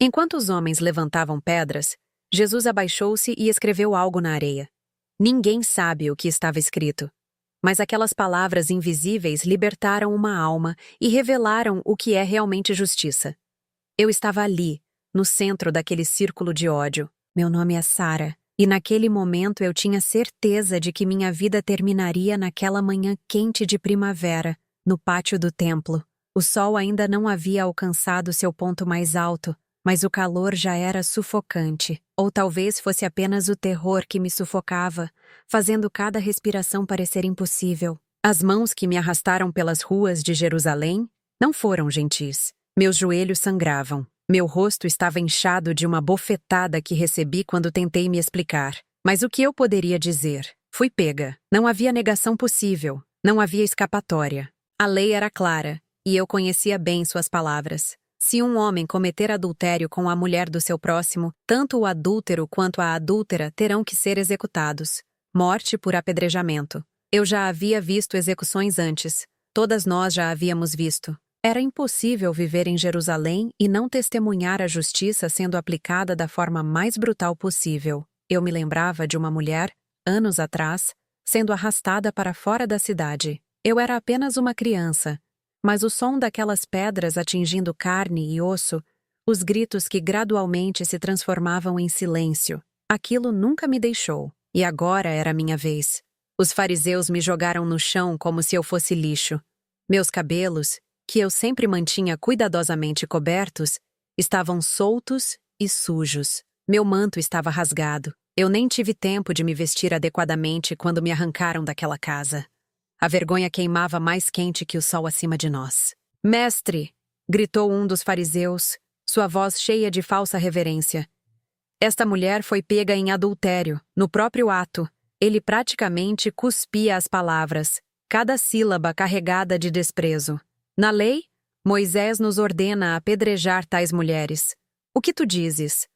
Enquanto os homens levantavam pedras, Jesus abaixou-se e escreveu algo na areia. Ninguém sabe o que estava escrito, mas aquelas palavras invisíveis libertaram uma alma e revelaram o que é realmente justiça. Eu estava ali, no centro daquele círculo de ódio. Meu nome é Sara, e naquele momento eu tinha certeza de que minha vida terminaria naquela manhã quente de primavera, no pátio do templo. O sol ainda não havia alcançado seu ponto mais alto, mas o calor já era sufocante. Ou talvez fosse apenas o terror que me sufocava, fazendo cada respiração parecer impossível. As mãos que me arrastaram pelas ruas de Jerusalém não foram gentis. Meus joelhos sangravam. Meu rosto estava inchado de uma bofetada que recebi quando tentei me explicar. Mas o que eu poderia dizer? Fui pega. Não havia negação possível. Não havia escapatória. A lei era clara, e eu conhecia bem suas palavras. Se um homem cometer adultério com a mulher do seu próximo, tanto o adúltero quanto a adúltera terão que ser executados. Morte por apedrejamento. Eu já havia visto execuções antes. Todas nós já havíamos visto. Era impossível viver em Jerusalém e não testemunhar a justiça sendo aplicada da forma mais brutal possível. Eu me lembrava de uma mulher, anos atrás, sendo arrastada para fora da cidade. Eu era apenas uma criança, mas o som daquelas pedras atingindo carne e osso, os gritos que gradualmente se transformavam em silêncio, aquilo nunca me deixou. E agora era minha vez. Os fariseus me jogaram no chão como se eu fosse lixo. Meus cabelos, que eu sempre mantinha cuidadosamente cobertos, estavam soltos e sujos. Meu manto estava rasgado. Eu nem tive tempo de me vestir adequadamente quando me arrancaram daquela casa. A vergonha queimava mais quente que o sol acima de nós. "Mestre!" gritou um dos fariseus, sua voz cheia de falsa reverência. Esta mulher foi pega em adultério, no próprio ato. Ele praticamente cuspia as palavras, cada sílaba carregada de desprezo. Na lei, Moisés nos ordena apedrejar tais mulheres. O que tu dizes?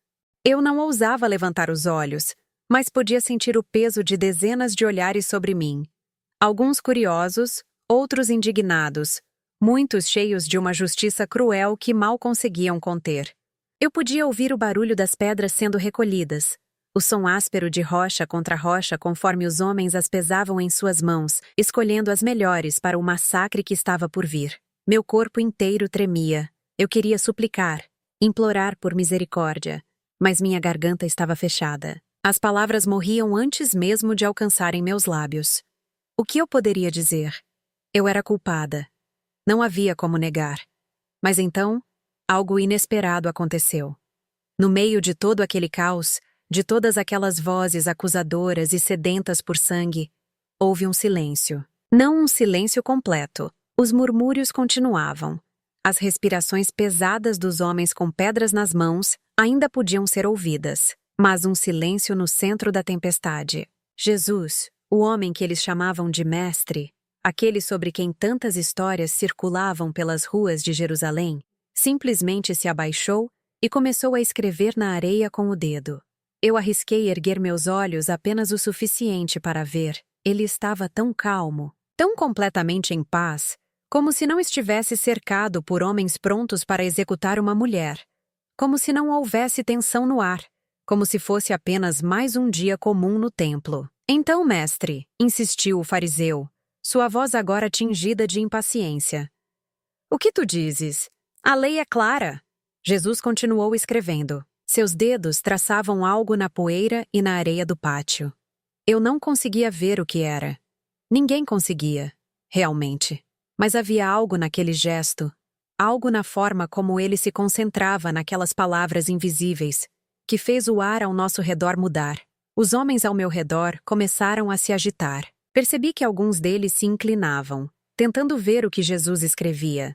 Eu não ousava levantar os olhos, mas podia sentir o peso de dezenas de olhares sobre mim. Alguns curiosos, outros indignados, muitos cheios de uma justiça cruel que mal conseguiam conter. Eu podia ouvir o barulho das pedras sendo recolhidas, o som áspero de rocha contra rocha conforme os homens as pesavam em suas mãos, escolhendo as melhores para o massacre que estava por vir. Meu corpo inteiro tremia. Eu queria suplicar, implorar por misericórdia, mas minha garganta estava fechada. As palavras morriam antes mesmo de alcançarem meus lábios. O que eu poderia dizer? Eu era culpada. Não havia como negar. Mas então, algo inesperado aconteceu. No meio de todo aquele caos, de todas aquelas vozes acusadoras e sedentas por sangue, houve um silêncio. Não um silêncio completo. Os murmúrios continuavam. As respirações pesadas dos homens com pedras nas mãos ainda podiam ser ouvidas, mas um silêncio no centro da tempestade. Jesus, o homem que eles chamavam de Mestre, aquele sobre quem tantas histórias circulavam pelas ruas de Jerusalém, simplesmente se abaixou e começou a escrever na areia com o dedo. Eu arrisquei erguer meus olhos apenas o suficiente para ver. Ele estava tão calmo, tão completamente em paz, como se não estivesse cercado por homens prontos para executar uma mulher, como se não houvesse tensão no ar, como se fosse apenas mais um dia comum no templo. "Então, mestre", insistiu o fariseu, sua voz agora tingida de impaciência. "O que tu dizes? A lei é clara." Jesus continuou escrevendo. Seus dedos traçavam algo na poeira e na areia do pátio. Eu não conseguia ver o que era. Ninguém conseguia, realmente. Mas havia algo naquele gesto, algo na forma como ele se concentrava naquelas palavras invisíveis, que fez o ar ao nosso redor mudar. Os homens ao meu redor começaram a se agitar. Percebi que alguns deles se inclinavam, tentando ver o que Jesus escrevia.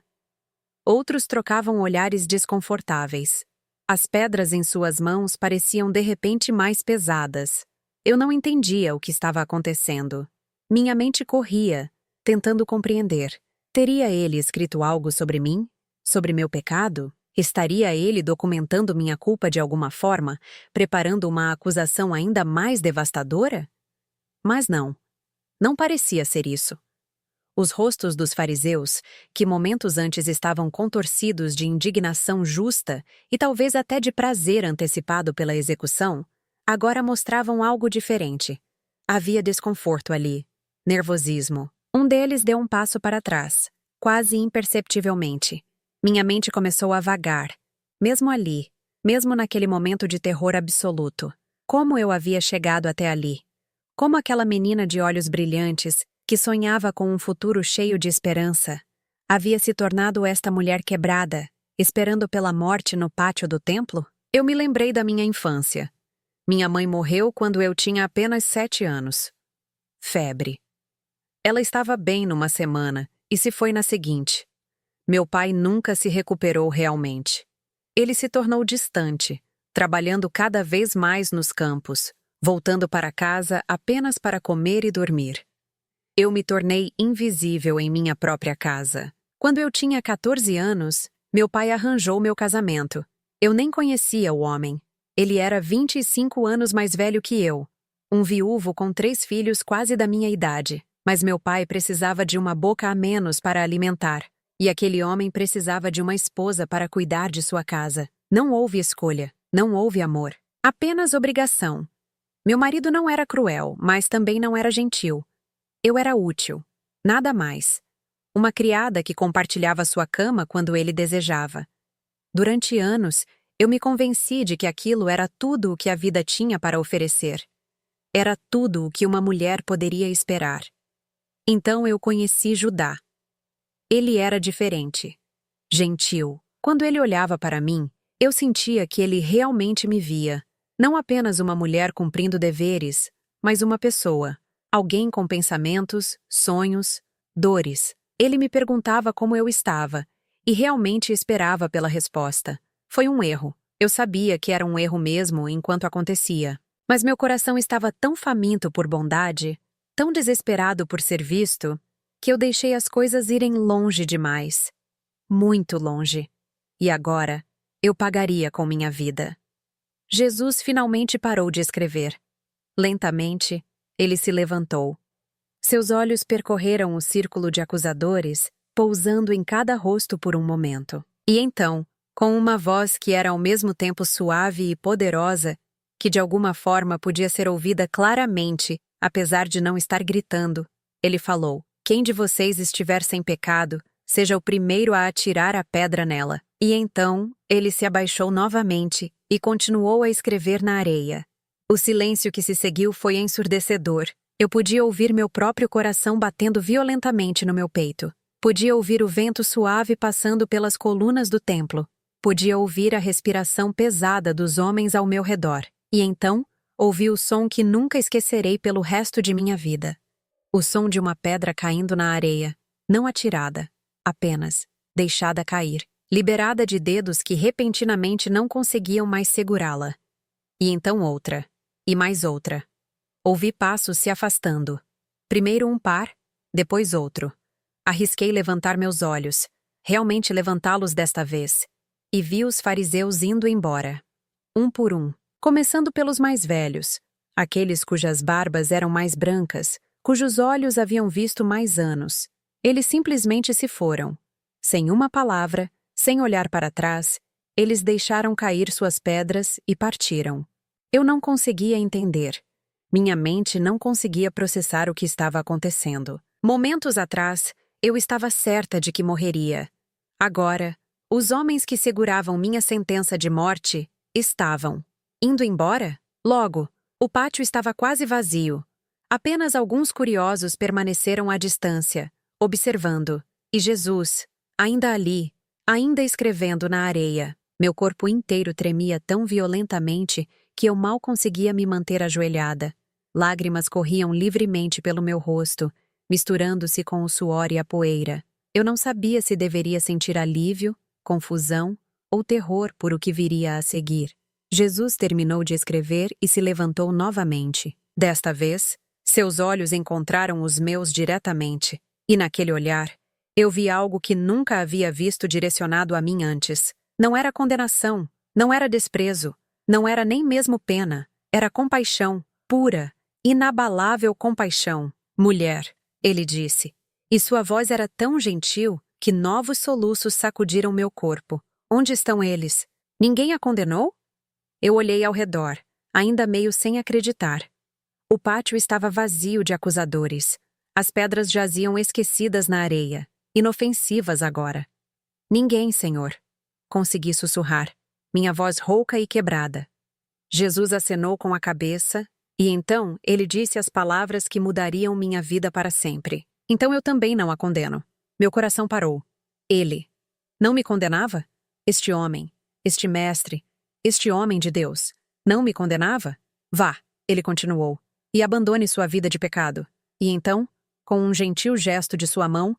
Outros trocavam olhares desconfortáveis. As pedras em suas mãos pareciam de repente mais pesadas. Eu não entendia o que estava acontecendo. Minha mente corria, tentando compreender. Teria ele escrito algo sobre mim? Sobre meu pecado? Estaria ele documentando minha culpa de alguma forma, preparando uma acusação ainda mais devastadora? Mas não. Não parecia ser isso. Os rostos dos fariseus, que momentos antes estavam contorcidos de indignação justa e talvez até de prazer antecipado pela execução, agora mostravam algo diferente. Havia desconforto ali, nervosismo. Um deles deu um passo para trás, quase imperceptivelmente. Minha mente começou a vagar. Mesmo ali, mesmo naquele momento de terror absoluto. Como eu havia chegado até ali? Como aquela menina de olhos brilhantes, que sonhava com um futuro cheio de esperança, havia se tornado esta mulher quebrada, esperando pela morte no pátio do templo? Eu me lembrei da minha infância. Minha mãe morreu quando eu tinha apenas 7 anos. Febre. Ela estava bem numa semana e se foi na seguinte. Meu pai nunca se recuperou realmente. Ele se tornou distante, trabalhando cada vez mais nos campos, voltando para casa apenas para comer e dormir. Eu me tornei invisível em minha própria casa. Quando eu tinha 14 anos, meu pai arranjou meu casamento. Eu nem conhecia o homem. Ele era 25 anos mais velho que eu. Um viúvo com 3 filhos quase da minha idade. Mas meu pai precisava de uma boca a menos para alimentar. E aquele homem precisava de uma esposa para cuidar de sua casa. Não houve escolha. Não houve amor. Apenas obrigação. Meu marido não era cruel, mas também não era gentil. Eu era útil. Nada mais. Uma criada que compartilhava sua cama quando ele desejava. Durante anos, eu me convenci de que aquilo era tudo o que a vida tinha para oferecer. Era tudo o que uma mulher poderia esperar. Então eu conheci Judá. Ele era diferente. Gentil. Quando ele olhava para mim, eu sentia que ele realmente me via. Não apenas uma mulher cumprindo deveres, mas uma pessoa. Alguém com pensamentos, sonhos, dores. Ele me perguntava como eu estava, e realmente esperava pela resposta. Foi um erro. Eu sabia que era um erro mesmo enquanto acontecia. Mas meu coração estava tão faminto por bondade, tão desesperado por ser visto, que eu deixei as coisas irem longe demais. Muito longe. E agora, eu pagaria com minha vida. Jesus finalmente parou de escrever. Lentamente, ele se levantou. Seus olhos percorreram o círculo de acusadores, pousando em cada rosto por um momento. E então, com uma voz que era ao mesmo tempo suave e poderosa, que de alguma forma podia ser ouvida claramente, apesar de não estar gritando, ele falou: "Quem de vocês estiver sem pecado, seja o primeiro a atirar a pedra nela." E então, ele se abaixou novamente e continuou a escrever na areia. O silêncio que se seguiu foi ensurdecedor. Eu podia ouvir meu próprio coração batendo violentamente no meu peito. Podia ouvir o vento suave passando pelas colunas do templo. Podia ouvir a respiração pesada dos homens ao meu redor. E então, ouvi o som que nunca esquecerei pelo resto de minha vida. O som de uma pedra caindo na areia. Não atirada, apenas deixada cair. Liberada de dedos que repentinamente não conseguiam mais segurá-la. E então outra. E mais outra. Ouvi passos se afastando. Primeiro um par, depois outro. Arrisquei levantar meus olhos, realmente levantá-los desta vez, e vi os fariseus indo embora. Um por um, começando pelos mais velhos, aqueles cujas barbas eram mais brancas, cujos olhos haviam visto mais anos. Eles simplesmente se foram. Sem uma palavra, sem olhar para trás, eles deixaram cair suas pedras e partiram. Eu não conseguia entender. Minha mente não conseguia processar o que estava acontecendo. Momentos atrás, eu estava certa de que morreria. Agora, os homens que seguravam minha sentença de morte estavam indo embora? Logo, o pátio estava quase vazio. Apenas alguns curiosos permaneceram à distância, observando. E Jesus, ainda ali, ainda escrevendo na areia. Meu corpo inteiro tremia tão violentamente que eu mal conseguia me manter ajoelhada. Lágrimas corriam livremente pelo meu rosto, misturando-se com o suor e a poeira. Eu não sabia se deveria sentir alívio, confusão ou terror por o que viria a seguir. Jesus terminou de escrever e se levantou novamente. Desta vez, seus olhos encontraram os meus diretamente, e naquele olhar, eu vi algo que nunca havia visto direcionado a mim antes. Não era condenação, não era desprezo, não era nem mesmo pena, era compaixão, pura, inabalável compaixão. "Mulher", ele disse, E sua voz era tão gentil que novos soluços sacudiram meu corpo. Onde estão eles? Ninguém a condenou? Eu olhei ao redor, ainda meio sem acreditar. O pátio estava vazio de acusadores. As pedras jaziam esquecidas na areia, inofensivas agora. Ninguém, Senhor. Consegui sussurrar, minha voz rouca e quebrada. Jesus acenou com a cabeça, e então ele disse as palavras que mudariam minha vida para sempre. Então eu também não a condeno. Meu coração parou. Ele não me condenava? Este homem, este mestre, este homem de Deus, não me condenava? Vá, ele continuou, e abandone sua vida de pecado. E então, com um gentil gesto de sua mão,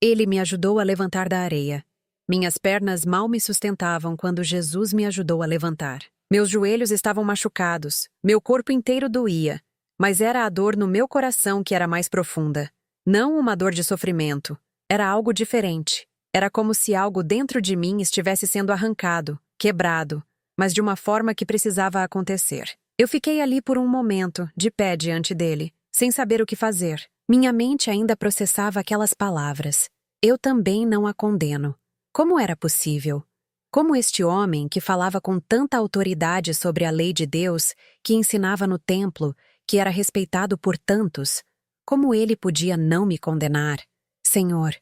ele me ajudou a levantar da areia. Minhas pernas mal me sustentavam quando Jesus me ajudou a levantar. Meus joelhos estavam machucados, meu corpo inteiro doía, mas era a dor no meu coração que era mais profunda. Não uma dor de sofrimento, era algo diferente. Era como se algo dentro de mim estivesse sendo arrancado, quebrado, mas de uma forma que precisava acontecer. Eu fiquei ali por um momento, de pé diante dele, sem saber o que fazer. Minha mente ainda processava aquelas palavras. Eu também não a condeno. Como era possível? Como este homem, que falava com tanta autoridade sobre a lei de Deus, que ensinava no templo, que era respeitado por tantos, como ele podia não me condenar? Senhor,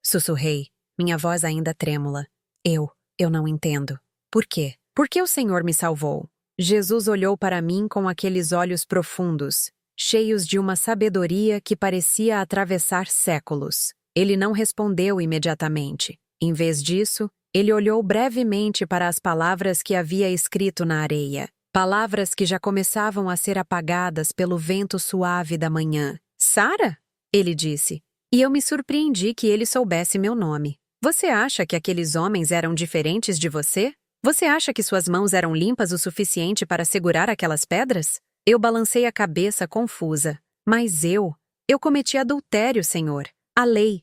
sussurrei, minha voz ainda trêmula. Eu não entendo. Por quê? Por que o Senhor me salvou? Jesus olhou para mim com aqueles olhos profundos, cheios de uma sabedoria que parecia atravessar séculos. Ele não respondeu imediatamente. Em vez disso, ele olhou brevemente para as palavras que havia escrito na areia. Palavras que já começavam a ser apagadas pelo vento suave da manhã. Sara? Ele disse. E eu me surpreendi que ele soubesse meu nome. Você acha que aqueles homens eram diferentes de você? Você acha que suas mãos eram limpas o suficiente para segurar aquelas pedras? Eu balancei a cabeça confusa. Mas eu cometi adultério, Senhor. A lei,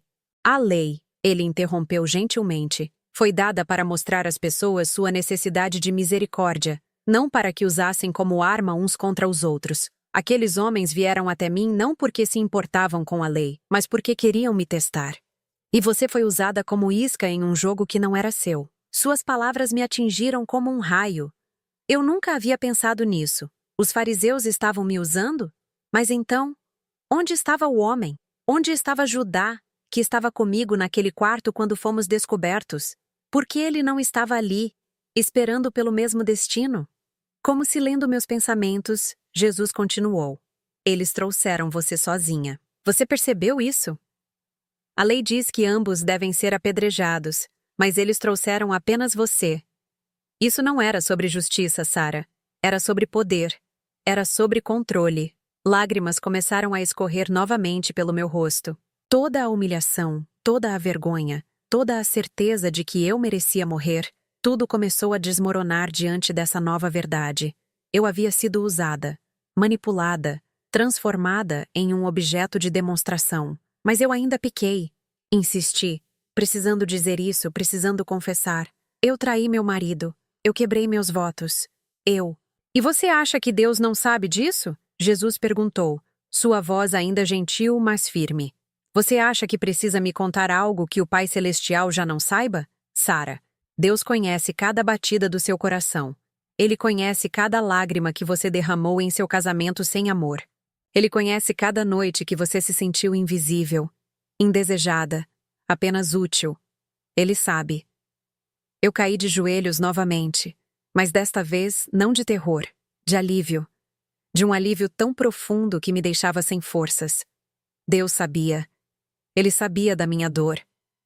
ele interrompeu gentilmente, foi dada para mostrar às pessoas sua necessidade de misericórdia, não para que usassem como arma uns contra os outros. Aqueles homens vieram até mim não porque se importavam com a lei, mas porque queriam me testar. E você foi usada como isca em um jogo que não era seu. Suas palavras me atingiram como um raio. Eu nunca havia pensado nisso. Os fariseus estavam me usando? Mas então, onde estava o homem? Onde estava Judá, que estava comigo naquele quarto quando fomos descobertos? Por que ele não estava ali, esperando pelo mesmo destino? Como se lendo meus pensamentos, Jesus continuou. Eles trouxeram você sozinha. Você percebeu isso? A lei diz que ambos devem ser apedrejados, mas eles trouxeram apenas você. Isso não era sobre justiça, Sara. Era sobre poder. Era sobre controle. Lágrimas começaram a escorrer novamente pelo meu rosto. Toda a humilhação, toda a vergonha, toda a certeza de que eu merecia morrer, tudo começou a desmoronar diante dessa nova verdade. Eu havia sido usada, manipulada, transformada em um objeto de demonstração. Mas eu ainda piquei. Insisti, precisando dizer isso, precisando confessar. Eu traí meu marido. Eu quebrei meus votos. E você acha que Deus não sabe disso? Jesus perguntou, sua voz ainda gentil, mas firme. Você acha que precisa me contar algo que o Pai Celestial já não saiba? Sara, Deus conhece cada batida do seu coração. Ele conhece cada lágrima que você derramou em seu casamento sem amor. Ele conhece cada noite que você se sentiu invisível, indesejada, apenas útil. Ele sabe. Eu caí de joelhos novamente, mas desta vez não de terror, de alívio. De um alívio tão profundo que me deixava sem forças. Deus sabia. Ele sabia da minha dor,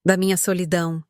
da minha solidão,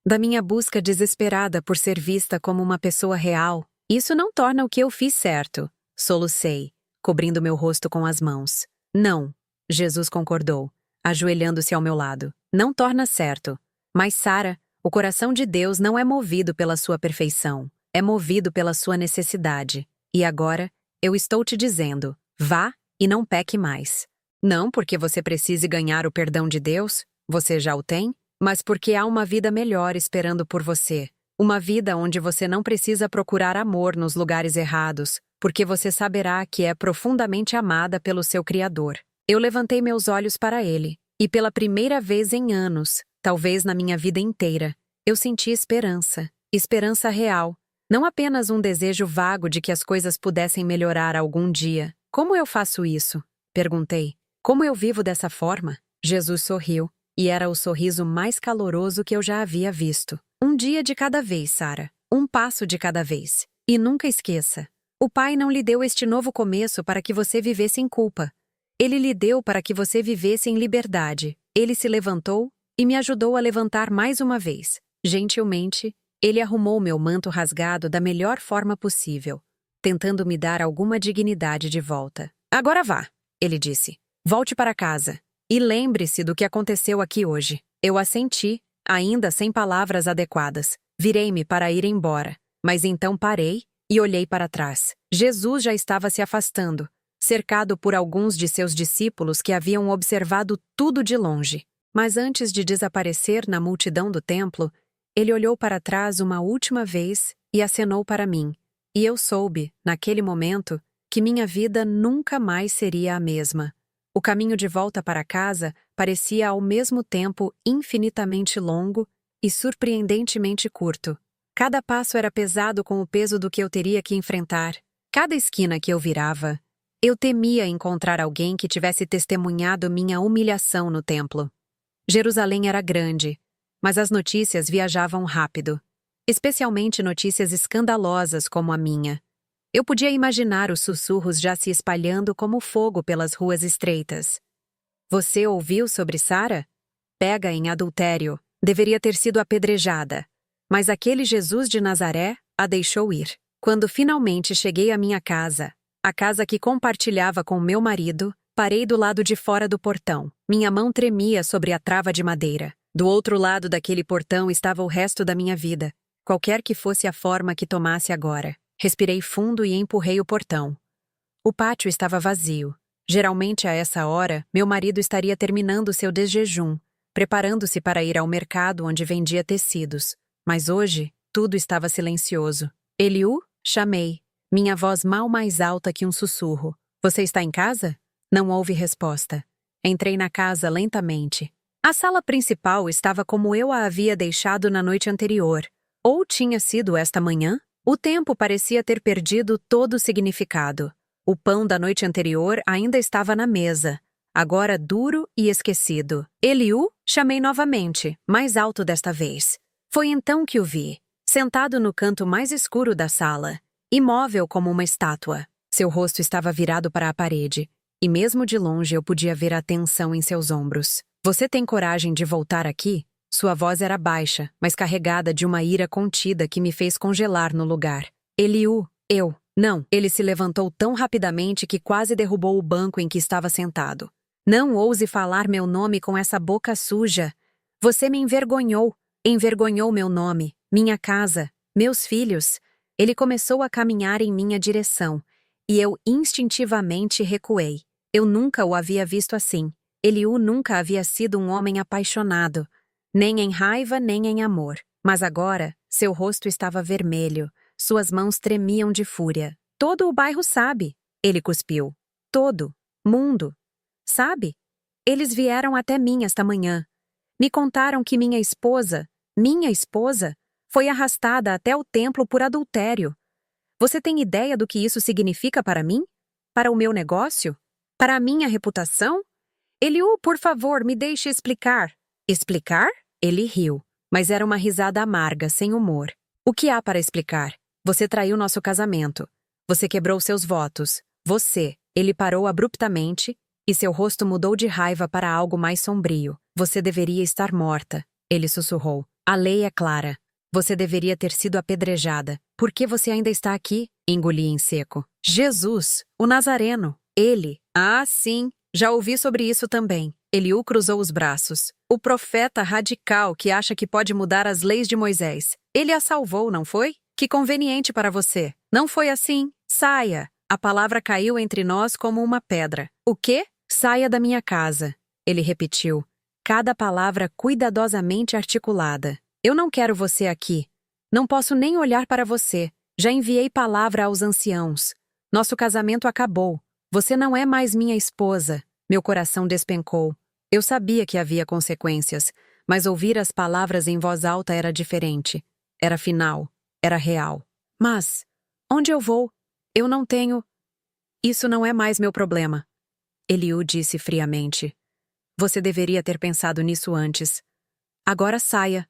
da minha busca desesperada por ser vista como uma pessoa real. Isso não torna o que eu fiz certo, solucei, cobrindo meu rosto com as mãos. Não, Jesus concordou, ajoelhando-se ao meu lado. Não torna certo. Mas, Sara, o coração de Deus não é movido pela sua perfeição. É movido pela sua necessidade. E agora, eu estou te dizendo, vá e não peque mais. Não porque você precise ganhar o perdão de Deus, você já o tem, mas porque há uma vida melhor esperando por você. Uma vida onde você não precisa procurar amor nos lugares errados, porque você saberá que é profundamente amada pelo seu Criador. Eu levantei meus olhos para ele, E pela primeira vez em anos, talvez na minha vida inteira, eu senti esperança. Esperança real. Não apenas um desejo vago de que as coisas pudessem melhorar algum dia. Como eu faço isso? Perguntei. Como eu vivo dessa forma? Jesus sorriu, e era o sorriso mais caloroso que eu já havia visto. Um dia de cada vez, Sara. Um passo de cada vez. E nunca esqueça. O Pai não lhe deu este novo começo para que você vivesse em culpa. Ele lhe deu para que você vivesse em liberdade. Ele se levantou e me ajudou a levantar mais uma vez. Gentilmente, ele arrumou meu manto rasgado da melhor forma possível, tentando me dar alguma dignidade de volta. Agora vá, ele disse. Volte para casa. E lembre-se do que aconteceu aqui hoje. Eu assenti, ainda sem palavras adequadas. Virei-me para ir embora, mas então parei e olhei para trás. Jesus já estava se afastando, cercado por alguns de seus discípulos que haviam observado tudo de longe. Mas antes de desaparecer na multidão do templo, ele olhou para trás uma última vez e acenou para mim. E eu soube, naquele momento, que minha vida nunca mais seria a mesma. O caminho de volta para casa parecia ao mesmo tempo infinitamente longo e surpreendentemente curto. Cada passo era pesado com o peso do que eu teria que enfrentar. Cada esquina que eu virava, eu temia encontrar alguém que tivesse testemunhado minha humilhação no templo. Jerusalém era grande, mas as notícias viajavam rápido, especialmente notícias escandalosas como a minha. Eu podia imaginar os sussurros já se espalhando como fogo pelas ruas estreitas. Você ouviu sobre Sara? Pega em adultério. Deveria ter sido apedrejada. Mas aquele Jesus de Nazaré a deixou ir. Quando finalmente cheguei à minha casa, a casa que compartilhava com meu marido, parei do lado de fora do portão. Minha mão tremia sobre a trava de madeira. Do outro lado daquele portão estava o resto da minha vida, qualquer que fosse a forma que tomasse agora. Respirei fundo e empurrei o portão. O pátio estava vazio. Geralmente, a essa hora, meu marido estaria terminando seu desjejum, preparando-se para ir ao mercado onde vendia tecidos. Mas hoje, tudo estava silencioso. Eliú? Chamei. Minha voz mal mais alta que um sussurro. Você está em casa? Não houve resposta. Entrei na casa lentamente. A sala principal estava como eu a havia deixado na noite anterior. Ou tinha sido esta manhã? O tempo parecia ter perdido todo o significado. O pão da noite anterior ainda estava na mesa, agora duro e esquecido. Eliú? Chamei novamente, mais alto desta vez. Foi então que o vi, sentado no canto mais escuro da sala, imóvel como uma estátua. Seu rosto estava virado para a parede, e mesmo de longe eu podia ver a tensão em seus ombros. Você tem coragem de voltar aqui? Sua voz era baixa, mas carregada de uma ira contida que me fez congelar no lugar. Eliú, eu. Não. Ele se levantou tão rapidamente que quase derrubou o banco em que estava sentado. Não ouse falar meu nome com essa boca suja. Você me envergonhou. Envergonhou meu nome, minha casa, meus filhos. Ele começou a caminhar em minha direção, e eu instintivamente recuei. Eu nunca o havia visto assim. Eliú nunca havia sido um homem apaixonado. Nem em raiva, nem em amor. Mas agora, seu rosto estava vermelho, suas mãos tremiam de fúria. Todo o bairro sabe, ele cuspiu. Todo. Mundo. Sabe? Eles vieram até mim esta manhã. Me contaram que minha esposa, foi arrastada até o templo por adultério. Você tem ideia do que isso significa para mim? Para o meu negócio? Para a minha reputação? Eliú, por favor, me deixe explicar. Explicar? Ele riu, mas era uma risada amarga, sem humor. O que há para explicar? Você traiu nosso casamento. Você quebrou seus votos. Você. Ele parou abruptamente e seu rosto mudou de raiva para algo mais sombrio. Você deveria estar morta. Ele sussurrou. A lei é clara. Você deveria ter sido apedrejada. Por que você ainda está aqui? Engoli em seco. Jesus, o Nazareno. Ele. Ah, sim. Já ouvi sobre isso também. Eliú cruzou os braços. O profeta radical que acha que pode mudar as leis de Moisés. Ele a salvou, não foi? Que conveniente para você. Não foi assim? Saia. A palavra caiu entre nós como uma pedra. O quê? Saia da minha casa. Ele repetiu. Cada palavra cuidadosamente articulada. Eu não quero você aqui. Não posso nem olhar para você. Já enviei palavra aos anciãos. Nosso casamento acabou. Você não é mais minha esposa. Meu coração despencou. Eu sabia que havia consequências, mas ouvir as palavras em voz alta era diferente. Era final. Era real. Mas, onde eu vou? Eu não tenho. Isso não é mais meu problema. Eliú disse friamente. Você deveria ter pensado nisso antes. Agora saia.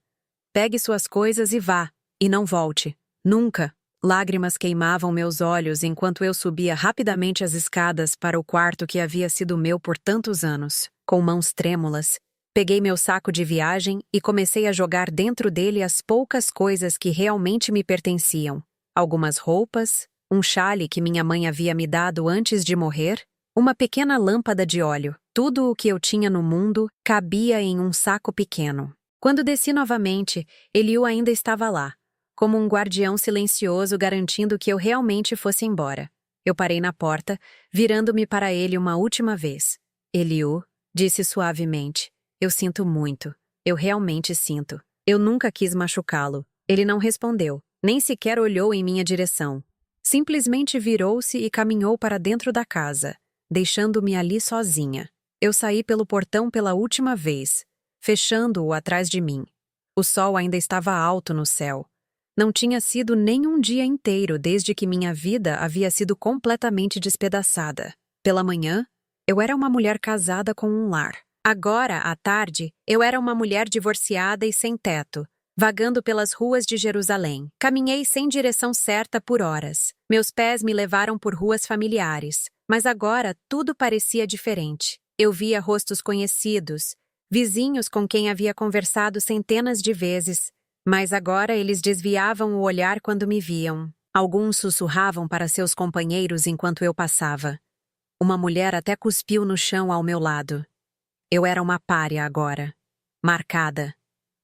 Pegue suas coisas e vá. E não volte. Nunca. Lágrimas queimavam meus olhos enquanto eu subia rapidamente as escadas para o quarto que havia sido meu por tantos anos. Com mãos trêmulas, peguei meu saco de viagem e comecei a jogar dentro dele as poucas coisas que realmente me pertenciam. Algumas roupas, um chale que minha mãe havia me dado antes de morrer, uma pequena lâmpada de óleo. Tudo o que eu tinha no mundo cabia em um saco pequeno. Quando desci novamente, Eliú ainda estava lá, como um guardião silencioso garantindo que eu realmente fosse embora. Eu parei na porta, virando-me para ele uma última vez. Eliú, disse suavemente, eu sinto muito. Eu realmente sinto. Eu nunca quis machucá-lo. Ele não respondeu, nem sequer olhou em minha direção. Simplesmente virou-se e caminhou para dentro da casa, deixando-me ali sozinha. Eu saí pelo portão pela última vez, fechando-o atrás de mim. O sol ainda estava alto no céu. Não tinha sido nem um dia inteiro desde que minha vida havia sido completamente despedaçada. Pela manhã, eu era uma mulher casada com um lar. Agora, à tarde, eu era uma mulher divorciada e sem teto, vagando pelas ruas de Jerusalém. Caminhei sem direção certa por horas. Meus pés me levaram por ruas familiares, mas agora tudo parecia diferente. Eu via rostos conhecidos, vizinhos com quem havia conversado centenas de vezes, mas agora eles desviavam o olhar quando me viam. Alguns sussurravam para seus companheiros enquanto eu passava. Uma mulher até cuspiu no chão ao meu lado. Eu era uma pária agora, marcada,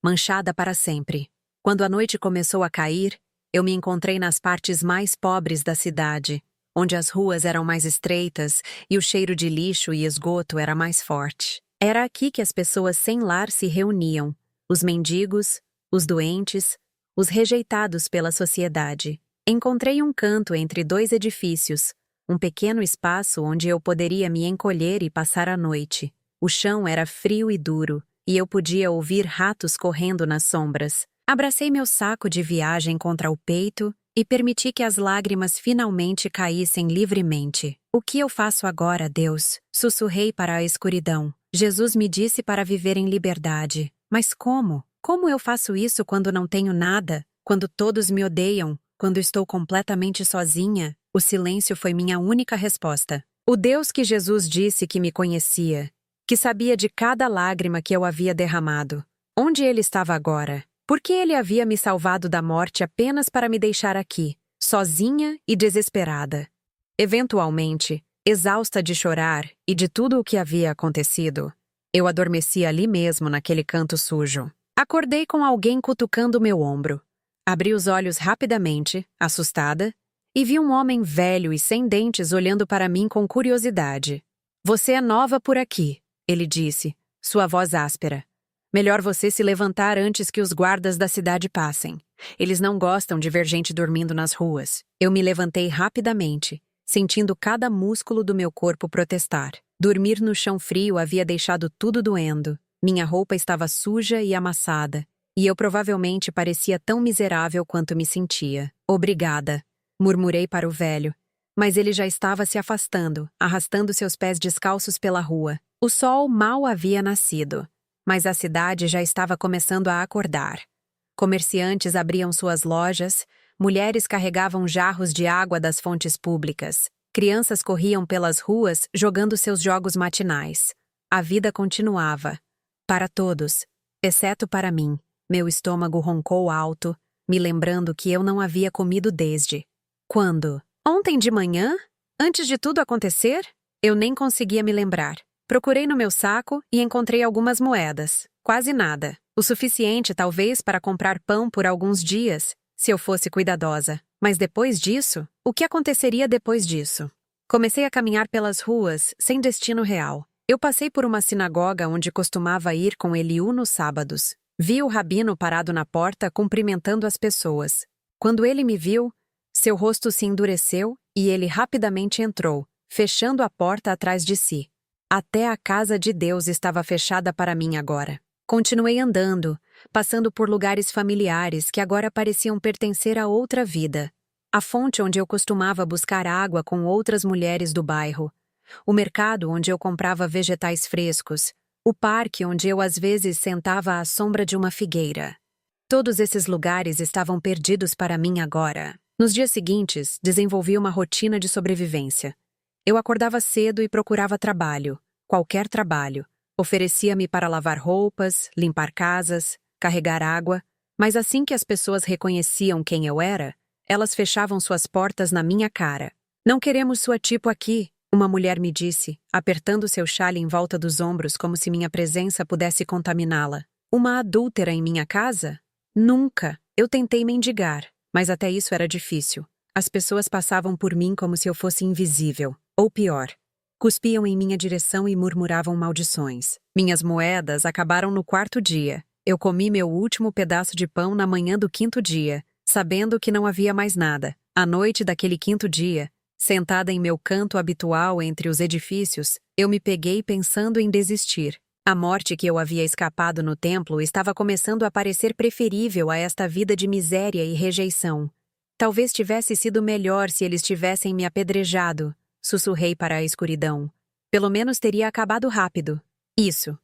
manchada para sempre. Quando a noite começou a cair, eu me encontrei nas partes mais pobres da cidade, onde as ruas eram mais estreitas e o cheiro de lixo e esgoto era mais forte. Era aqui que as pessoas sem lar se reuniam, os mendigos, os doentes, os rejeitados pela sociedade. Encontrei um canto entre dois edifícios, um pequeno espaço onde eu poderia me encolher e passar a noite. O chão era frio e duro, e eu podia ouvir ratos correndo nas sombras. Abracei meu saco de viagem contra o peito e permiti que as lágrimas finalmente caíssem livremente. O que eu faço agora, Deus? Sussurrei para a escuridão. Jesus me disse para viver em liberdade. Mas como? Como eu faço isso quando não tenho nada? Quando todos me odeiam? Quando estou completamente sozinha? O silêncio foi minha única resposta. O Deus que Jesus disse que me conhecia, que sabia de cada lágrima que eu havia derramado. Onde ele estava agora? Por que ele havia me salvado da morte apenas para me deixar aqui, sozinha e desesperada? Eventualmente, exausta de chorar e de tudo o que havia acontecido, eu adormeci ali mesmo naquele canto sujo. Acordei com alguém cutucando meu ombro. Abri os olhos rapidamente, assustada, e vi um homem velho e sem dentes olhando para mim com curiosidade. Você é nova por aqui, ele disse, sua voz áspera. Melhor você se levantar antes que os guardas da cidade passem. Eles não gostam de ver gente dormindo nas ruas. Eu me levantei rapidamente, sentindo cada músculo do meu corpo protestar. Dormir no chão frio havia deixado tudo doendo. Minha roupa estava suja e amassada, e eu provavelmente parecia tão miserável quanto me sentia. Obrigada, murmurei para o velho, mas ele já estava se afastando, arrastando seus pés descalços pela rua. O sol mal havia nascido, mas a cidade já estava começando a acordar. Comerciantes abriam suas lojas, mulheres carregavam jarros de água das fontes públicas, crianças corriam pelas ruas jogando seus jogos matinais. A vida continuava. Para todos, exceto para mim. Meu estômago roncou alto, me lembrando que eu não havia comido desde. Quando? Ontem de manhã? Antes de tudo acontecer? Eu nem conseguia me lembrar. Procurei no meu saco e encontrei algumas moedas. Quase nada. O suficiente, talvez, para comprar pão por alguns dias, se eu fosse cuidadosa. Mas depois disso? O que aconteceria depois disso? Comecei a caminhar pelas ruas, sem destino real. Eu passei por uma sinagoga onde costumava ir com Eliú nos sábados. Vi o rabino parado na porta cumprimentando as pessoas. Quando ele me viu, seu rosto se endureceu e ele rapidamente entrou, fechando a porta atrás de si. Até a casa de Deus estava fechada para mim agora. Continuei andando, passando por lugares familiares que agora pareciam pertencer a outra vida. A fonte onde eu costumava buscar água com outras mulheres do bairro. O mercado onde eu comprava vegetais frescos. O parque onde eu às vezes sentava à sombra de uma figueira. Todos esses lugares estavam perdidos para mim agora. Nos dias seguintes, desenvolvi uma rotina de sobrevivência. Eu acordava cedo e procurava trabalho, qualquer trabalho. Oferecia-me para lavar roupas, limpar casas, carregar água, mas assim que as pessoas reconheciam quem eu era, elas fechavam suas portas na minha cara. Não queremos sua tipo aqui, uma mulher me disse, apertando seu xale em volta dos ombros como se minha presença pudesse contaminá-la. Uma adúltera em minha casa? Nunca! Eu tentei mendigar, mas até isso era difícil. As pessoas passavam por mim como se eu fosse invisível, ou pior. Cuspiam em minha direção e murmuravam maldições. Minhas moedas acabaram no 4º dia. Eu comi meu último pedaço de pão na manhã do 5º dia, sabendo que não havia mais nada. À noite daquele 5º dia, sentada em meu canto habitual entre os edifícios, eu me peguei pensando em desistir. A morte que eu havia escapado no templo estava começando a parecer preferível a esta vida de miséria e rejeição. Talvez tivesse sido melhor se eles tivessem me apedrejado. Sussurrei para a escuridão. Pelo menos teria acabado rápido. Isso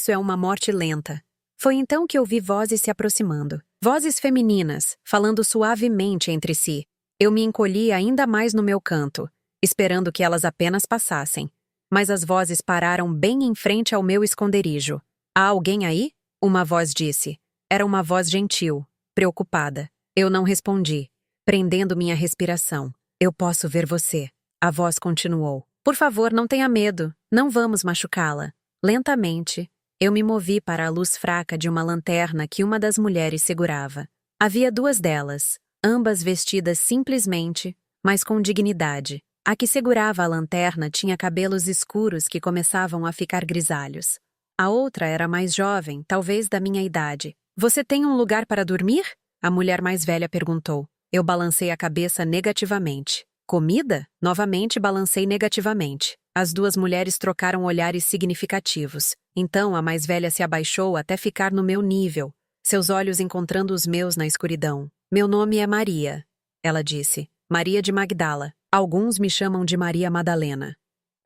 é uma morte lenta. Foi então que ouvi vozes se aproximando. Vozes femininas, falando suavemente entre si. Eu me encolhi ainda mais no meu canto, esperando que elas apenas passassem. Mas as vozes pararam bem em frente ao meu esconderijo. Há alguém aí? Uma voz disse. Era uma voz gentil, preocupada. Eu não respondi, prendendo minha respiração. Eu posso ver você. A voz continuou. Por favor, não tenha medo. Não vamos machucá-la. Lentamente, eu me movi para a luz fraca de uma lanterna que uma das mulheres segurava. Havia 2 delas, ambas vestidas simplesmente, mas com dignidade. A que segurava a lanterna tinha cabelos escuros que começavam a ficar grisalhos. A outra era mais jovem, talvez da minha idade. Você tem um lugar para dormir? A mulher mais velha perguntou. Eu balancei a cabeça negativamente. Comida? Novamente balancei negativamente. As 2 mulheres trocaram olhares significativos. Então a mais velha se abaixou até ficar no meu nível, seus olhos encontrando os meus na escuridão. Meu nome é Maria, ela disse. Maria de Magdala. Alguns me chamam de Maria Madalena.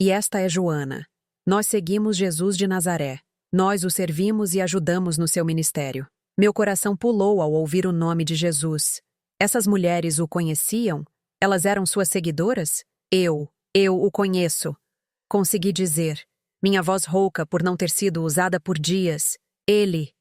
E esta é Joana. Nós seguimos Jesus de Nazaré. Nós o servimos e ajudamos no seu ministério. Meu coração pulou ao ouvir o nome de Jesus. Essas mulheres o conheciam? Elas eram suas seguidoras? Eu o conheço. Consegui dizer, minha voz rouca por não ter sido usada por dias. Ele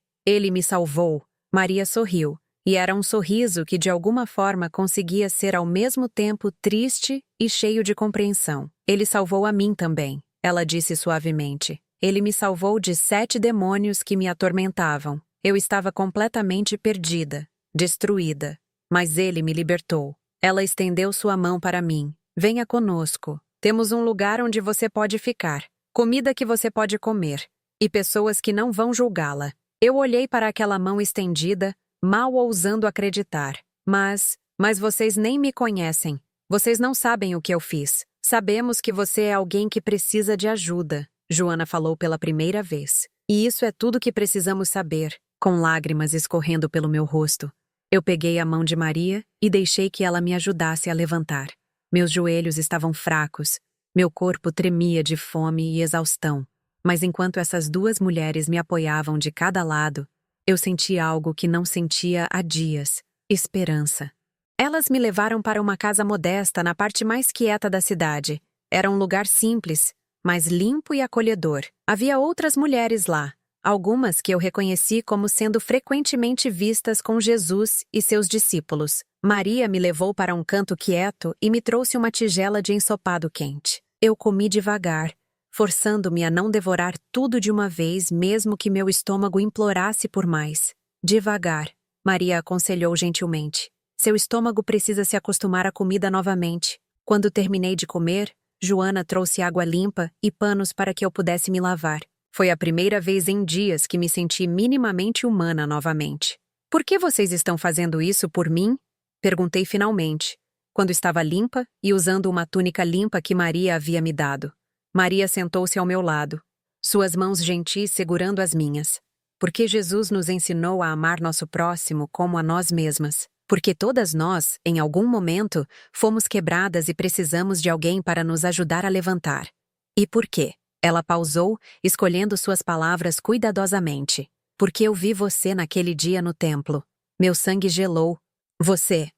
me salvou. Maria sorriu, e era um sorriso que de alguma forma conseguia ser ao mesmo tempo triste e cheio de compreensão. Ele salvou a mim também, ela disse suavemente. Ele me salvou de 7 demônios que me atormentavam. Eu estava completamente perdida, destruída. Mas ele me libertou. Ela estendeu sua mão para mim. Venha conosco. Temos um lugar onde você pode ficar, comida que você pode comer, e pessoas que não vão julgá-la. Eu olhei para aquela mão estendida, mal ousando acreditar. Mas vocês nem me conhecem. Vocês não sabem o que eu fiz. Sabemos que você é alguém que precisa de ajuda, Joana falou pela primeira vez. E isso é tudo que precisamos saber, com lágrimas escorrendo pelo meu rosto. Eu peguei a mão de Maria e deixei que ela me ajudasse a levantar. Meus joelhos estavam fracos, meu corpo tremia de fome e exaustão. Mas enquanto essas 2 mulheres me apoiavam de cada lado, eu senti algo que não sentia há dias: esperança. Elas me levaram para uma casa modesta na parte mais quieta da cidade. Era um lugar simples, mas limpo e acolhedor. Havia outras mulheres lá, algumas que eu reconheci como sendo frequentemente vistas com Jesus e seus discípulos. Maria me levou para um canto quieto e me trouxe uma tigela de ensopado quente. Eu comi devagar, forçando-me a não devorar tudo de uma vez, mesmo que meu estômago implorasse por mais. Devagar, Maria aconselhou gentilmente. Seu estômago precisa se acostumar à comida novamente. Quando terminei de comer, Joana trouxe água limpa e panos para que eu pudesse me lavar. Foi a primeira vez em dias que me senti minimamente humana novamente. Por que vocês estão fazendo isso por mim? Perguntei finalmente, quando estava limpa e usando uma túnica limpa que Maria havia me dado. Maria sentou-se ao meu lado, suas mãos gentis segurando as minhas. Porque Jesus nos ensinou a amar nosso próximo como a nós mesmas. Porque todas nós, em algum momento, fomos quebradas e precisamos de alguém para nos ajudar a levantar. E por quê? Ela pausou, escolhendo suas palavras cuidadosamente. Porque eu vi você naquele dia no templo. Meu sangue gelou. Você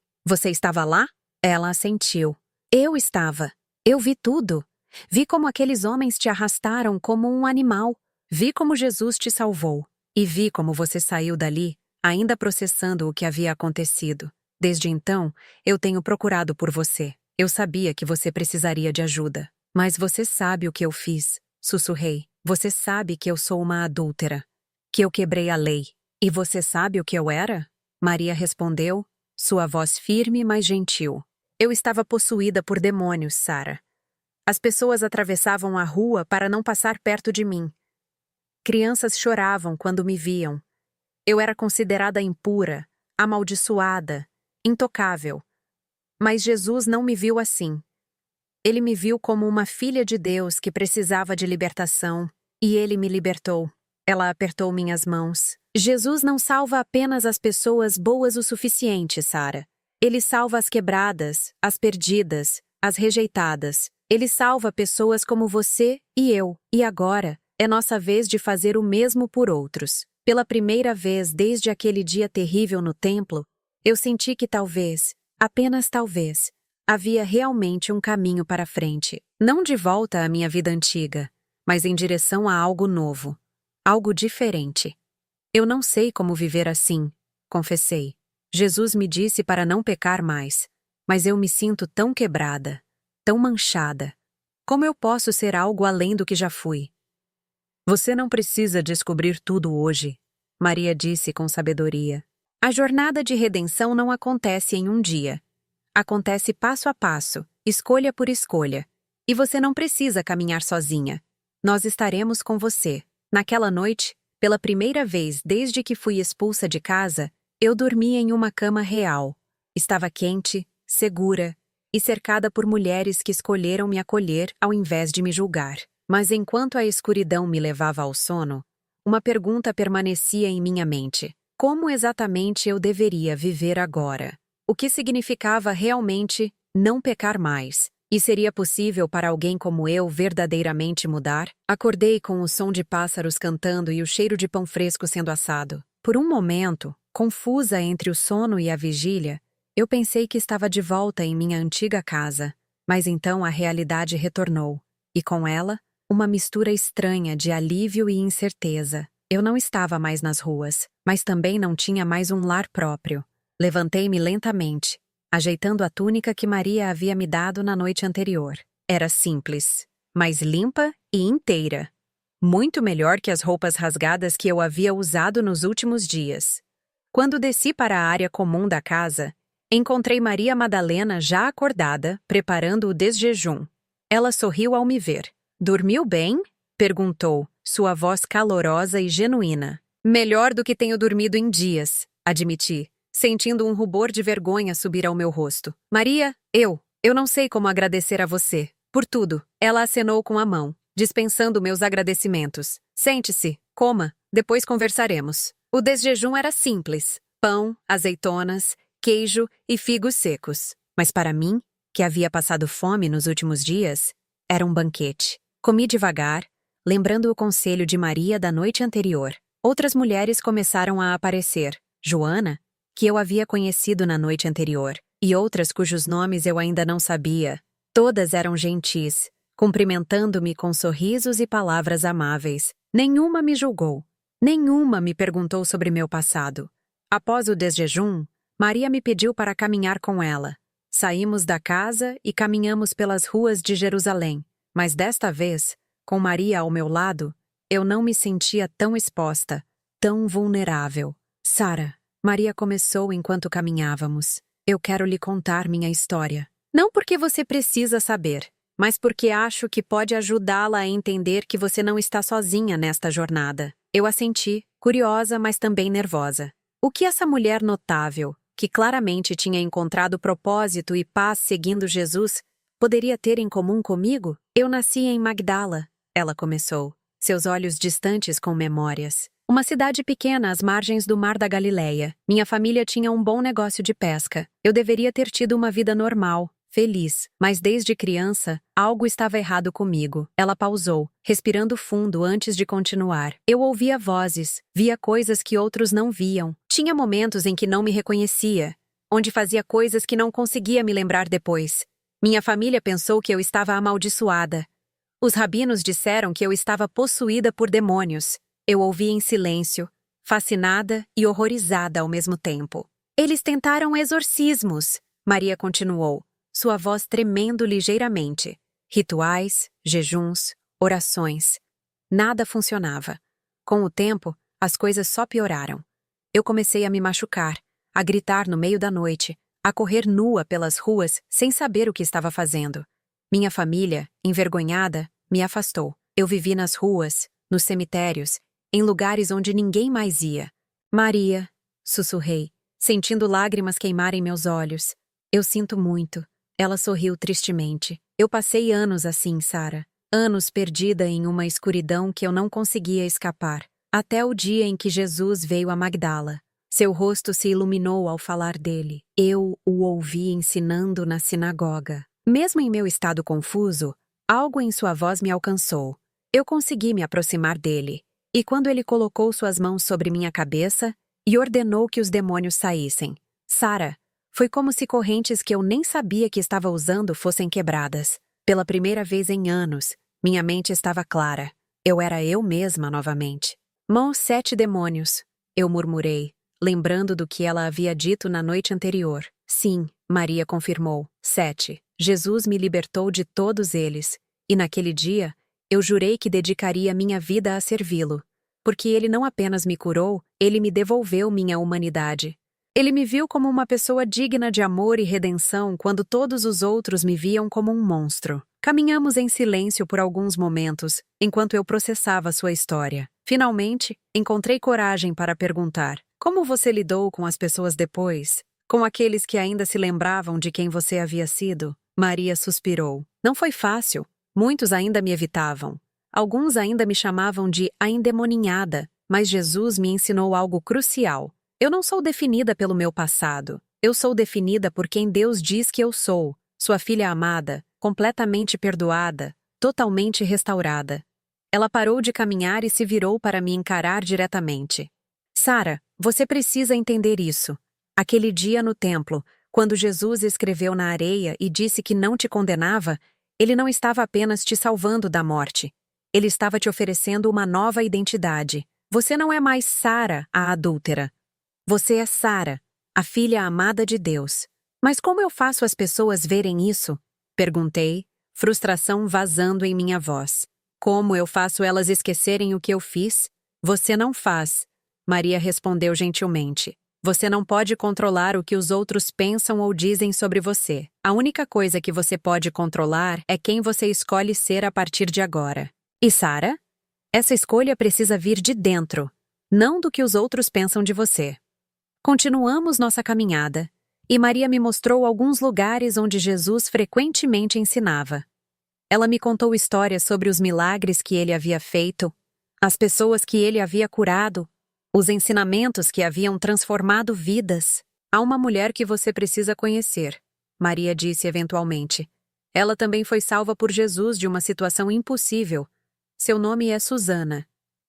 estava lá? Ela assentiu. Eu estava. Eu vi tudo. Vi como aqueles homens te arrastaram como um animal. Vi como Jesus te salvou. E vi como você saiu dali, ainda processando o que havia acontecido. Desde então, eu tenho procurado por você. Eu sabia que você precisaria de ajuda. Mas você sabe o que eu fiz, sussurrei. Você sabe que eu sou uma adúltera. Que eu quebrei a lei. E você sabe o que eu era? Maria respondeu, sua voz firme, mas gentil. Eu estava possuída por demônios, Sara. As pessoas atravessavam a rua para não passar perto de mim. Crianças choravam quando me viam. Eu era considerada impura, amaldiçoada, intocável. Mas Jesus não me viu assim. Ele me viu como uma filha de Deus que precisava de libertação, e ele me libertou. Ela apertou minhas mãos. Jesus não salva apenas as pessoas boas o suficiente, Sara. Ele salva as quebradas, as perdidas, as rejeitadas. Ele salva pessoas como você e eu. E agora, é nossa vez de fazer o mesmo por outros. Pela primeira vez desde aquele dia terrível no templo, eu senti que talvez, apenas talvez, havia realmente um caminho para frente. Não de volta à minha vida antiga, mas em direção a algo novo. Algo diferente. Eu não sei como viver assim, confessei. Jesus me disse para não pecar mais, mas eu me sinto tão quebrada, tão manchada. Como eu posso ser algo além do que já fui? Você não precisa descobrir tudo hoje, Maria disse com sabedoria. A jornada de redenção não acontece em um dia. Acontece passo a passo, escolha por escolha. E você não precisa caminhar sozinha. Nós estaremos com você. Naquela noite, pela primeira vez desde que fui expulsa de casa, eu dormi em uma cama real. Estava quente, segura e cercada por mulheres que escolheram me acolher ao invés de me julgar. Mas enquanto a escuridão me levava ao sono, uma pergunta permanecia em minha mente. Como exatamente eu deveria viver agora? O que significava realmente não pecar mais? E seria possível para alguém como eu verdadeiramente mudar? Acordei com o som de pássaros cantando e o cheiro de pão fresco sendo assado. Por um momento, confusa entre o sono e a vigília, eu pensei que estava de volta em minha antiga casa. Mas então a realidade retornou. E com ela, uma mistura estranha de alívio e incerteza. Eu não estava mais nas ruas, mas também não tinha mais um lar próprio. Levantei-me lentamente, ajeitando a túnica que Maria havia me dado na noite anterior. Era simples, mas limpa e inteira. Muito melhor que as roupas rasgadas que eu havia usado nos últimos dias. Quando desci para a área comum da casa, encontrei Maria Madalena já acordada, preparando o desjejum. Ela sorriu ao me ver. Dormiu bem? Perguntou, sua voz calorosa e genuína. Melhor do que tenho dormido em dias, admiti, sentindo um rubor de vergonha subir ao meu rosto. Maria, eu não sei como agradecer a você. Por tudo. Ela acenou com a mão, dispensando meus agradecimentos. Sente-se, coma, depois conversaremos. O desjejum era simples. Pão, azeitonas, queijo e figos secos. Mas para mim, que havia passado fome nos últimos dias, era um banquete. Comi devagar, lembrando o conselho de Maria da noite anterior. Outras mulheres começaram a aparecer. Joana, que eu havia conhecido na noite anterior, e outras cujos nomes eu ainda não sabia. Todas eram gentis, cumprimentando-me com sorrisos e palavras amáveis. Nenhuma me julgou. Nenhuma me perguntou sobre meu passado. Após o desjejum, Maria me pediu para caminhar com ela. Saímos da casa e caminhamos pelas ruas de Jerusalém. Mas desta vez, com Maria ao meu lado, eu não me sentia tão exposta, tão vulnerável. Sara, Maria começou enquanto caminhávamos. Eu quero lhe contar minha história. Não porque você precisa saber, mas porque acho que pode ajudá-la a entender que você não está sozinha nesta jornada. Eu assenti, curiosa, mas também nervosa. O que essa mulher notável, que claramente tinha encontrado propósito e paz seguindo Jesus, poderia ter em comum comigo? Eu nasci em Magdala, ela começou, seus olhos distantes com memórias. Uma cidade pequena às margens do Mar da Galileia. Minha família tinha um bom negócio de pesca. Eu deveria ter tido uma vida normal, feliz, mas desde criança, algo estava errado comigo. Ela pausou, respirando fundo antes de continuar. Eu ouvia vozes, via coisas que outros não viam. Tinha momentos em que não me reconhecia, onde fazia coisas que não conseguia me lembrar depois. Minha família pensou que eu estava amaldiçoada. Os rabinos disseram que eu estava possuída por demônios. Eu ouvi em silêncio, fascinada e horrorizada ao mesmo tempo. Eles tentaram exorcismos, Maria continuou, sua voz tremendo ligeiramente. Rituais, jejuns, orações. Nada funcionava. Com o tempo, as coisas só pioraram. Eu comecei a me machucar, a gritar no meio da noite, a correr nua pelas ruas sem saber o que estava fazendo. Minha família, envergonhada, me afastou. Eu vivi nas ruas, nos cemitérios, em lugares onde ninguém mais ia. Maria, sussurrei, sentindo lágrimas queimarem meus olhos. Eu sinto muito. Ela sorriu tristemente. Eu passei anos assim, Sara. Anos perdida em uma escuridão que eu não conseguia escapar. Até o dia em que Jesus veio a Magdala. Seu rosto se iluminou ao falar dele. Eu o ouvi ensinando na sinagoga. Mesmo em meu estado confuso, algo em sua voz me alcançou. Eu consegui me aproximar dele. E quando ele colocou suas mãos sobre minha cabeça e ordenou que os demônios saíssem. Sara, foi como se correntes que eu nem sabia que estava usando fossem quebradas. Pela primeira vez em anos, minha mente estava clara. Eu era eu mesma novamente. Mãos 7 demônios, eu murmurei, lembrando do que ela havia dito na noite anterior. Sim, Maria confirmou, 7. Jesus me libertou de todos eles. E naquele dia, eu jurei que dedicaria minha vida a servi-lo, porque ele não apenas me curou, ele me devolveu minha humanidade. Ele me viu como uma pessoa digna de amor e redenção quando todos os outros me viam como um monstro. Caminhamos em silêncio por alguns momentos, enquanto eu processava sua história. Finalmente, encontrei coragem para perguntar: como você lidou com as pessoas depois? Com aqueles que ainda se lembravam de quem você havia sido? Maria suspirou. Não foi fácil. Muitos ainda me evitavam. Alguns ainda me chamavam de a endemoninhada, mas Jesus me ensinou algo crucial. Eu não sou definida pelo meu passado. Eu sou definida por quem Deus diz que eu sou, sua filha amada, completamente perdoada, totalmente restaurada. Ela parou de caminhar e se virou para me encarar diretamente. Sara, você precisa entender isso. Aquele dia no templo, quando Jesus escreveu na areia e disse que não te condenava, ele não estava apenas te salvando da morte. Ele estava te oferecendo uma nova identidade. Você não é mais Sara, a adúltera. Você é Sara, a filha amada de Deus. Mas como eu faço as pessoas verem isso? Perguntei, frustração vazando em minha voz. Como eu faço elas esquecerem o que eu fiz? Você não faz, Maria respondeu gentilmente. Você não pode controlar o que os outros pensam ou dizem sobre você. A única coisa que você pode controlar é quem você escolhe ser a partir de agora. E Sara? Essa escolha precisa vir de dentro, não do que os outros pensam de você. Continuamos nossa caminhada, e Maria me mostrou alguns lugares onde Jesus frequentemente ensinava. Ela me contou histórias sobre os milagres que ele havia feito, as pessoas que ele havia curado, os ensinamentos que haviam transformado vidas. Há uma mulher que você precisa conhecer, Maria disse eventualmente. Ela também foi salva por Jesus de uma situação impossível. Seu nome é Susana.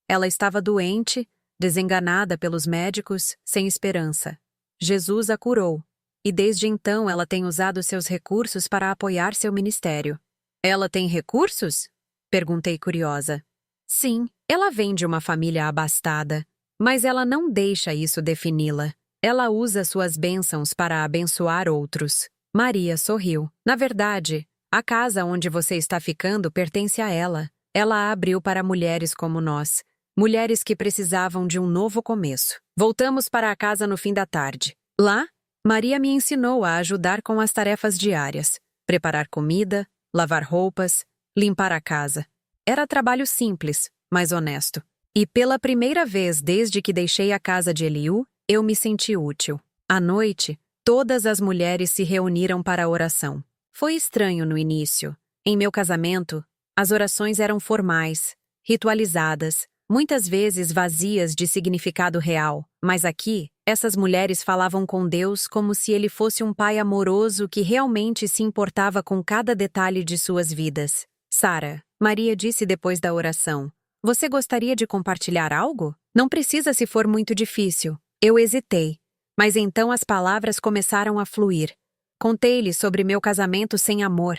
Ela estava doente, desenganada pelos médicos, sem esperança. Jesus a curou, e desde então ela tem usado seus recursos para apoiar seu ministério. Ela tem recursos? Perguntei curiosa. Sim, ela vem de uma família abastada. Mas ela não deixa isso defini-la. Ela usa suas bênçãos para abençoar outros. Maria sorriu. Na verdade, a casa onde você está ficando pertence a ela. Ela a abriu para mulheres como nós. Mulheres que precisavam de um novo começo. Voltamos para a casa no fim da tarde. Lá, Maria me ensinou a ajudar com as tarefas diárias. Preparar comida, lavar roupas, limpar a casa. Era trabalho simples, mas honesto. E pela primeira vez desde que deixei a casa de Eliú, eu me senti útil. À noite, todas as mulheres se reuniram para a oração. Foi estranho no início. Em meu casamento, as orações eram formais, ritualizadas, muitas vezes vazias de significado real, mas aqui, essas mulheres falavam com Deus como se ele fosse um pai amoroso que realmente se importava com cada detalhe de suas vidas. Sara, Maria disse depois da oração, você gostaria de compartilhar algo? Não precisa se for muito difícil. Eu hesitei, mas então as palavras começaram a fluir. Contei-lhe sobre meu casamento sem amor,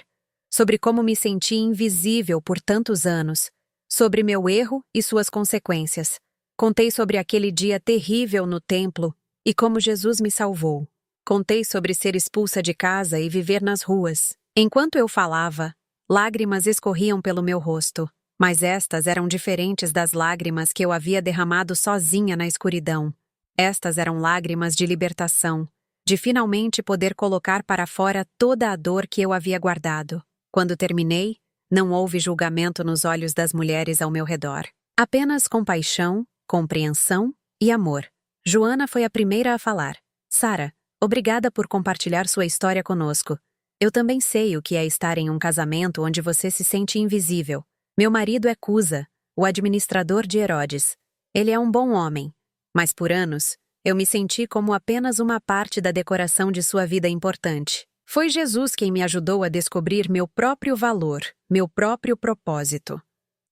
sobre como me senti invisível por tantos anos, sobre meu erro e suas consequências. Contei sobre aquele dia terrível no templo e como Jesus me salvou. Contei sobre ser expulsa de casa e viver nas ruas. Enquanto eu falava, lágrimas escorriam pelo meu rosto, mas estas eram diferentes das lágrimas que eu havia derramado sozinha na escuridão. Estas eram lágrimas de libertação, de finalmente poder colocar para fora toda a dor que eu havia guardado. Quando terminei, não houve julgamento nos olhos das mulheres ao meu redor. Apenas compaixão, compreensão e amor. Joana foi a primeira a falar. Sara, obrigada por compartilhar sua história conosco. Eu também sei o que é estar em um casamento onde você se sente invisível. Meu marido é Cusa, o administrador de Herodes. Ele é um bom homem, mas por anos, eu me senti como apenas uma parte da decoração de sua vida importante. Foi Jesus quem me ajudou a descobrir meu próprio valor, meu próprio propósito.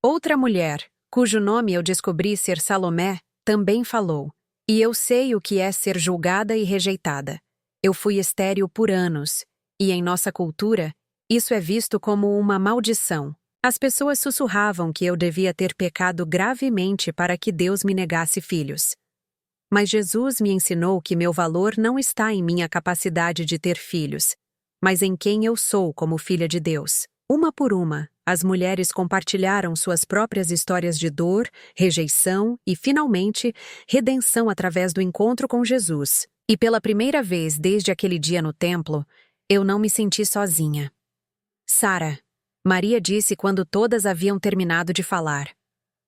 Outra mulher, cujo nome eu descobri ser Salomé, também falou. E eu sei o que é ser julgada e rejeitada. Eu fui estéril por anos, e em nossa cultura, isso é visto como uma maldição. As pessoas sussurravam que eu devia ter pecado gravemente para que Deus me negasse filhos. Mas Jesus me ensinou que meu valor não está em minha capacidade de ter filhos, mas em quem eu sou como filha de Deus. Uma por uma, as mulheres compartilharam suas próprias histórias de dor, rejeição e, finalmente, redenção através do encontro com Jesus. E pela primeira vez desde aquele dia no templo, eu não me senti sozinha. Sara, Maria disse quando todas haviam terminado de falar.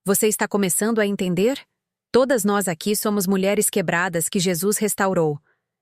Você está começando a entender? Todas nós aqui somos mulheres quebradas que Jesus restaurou.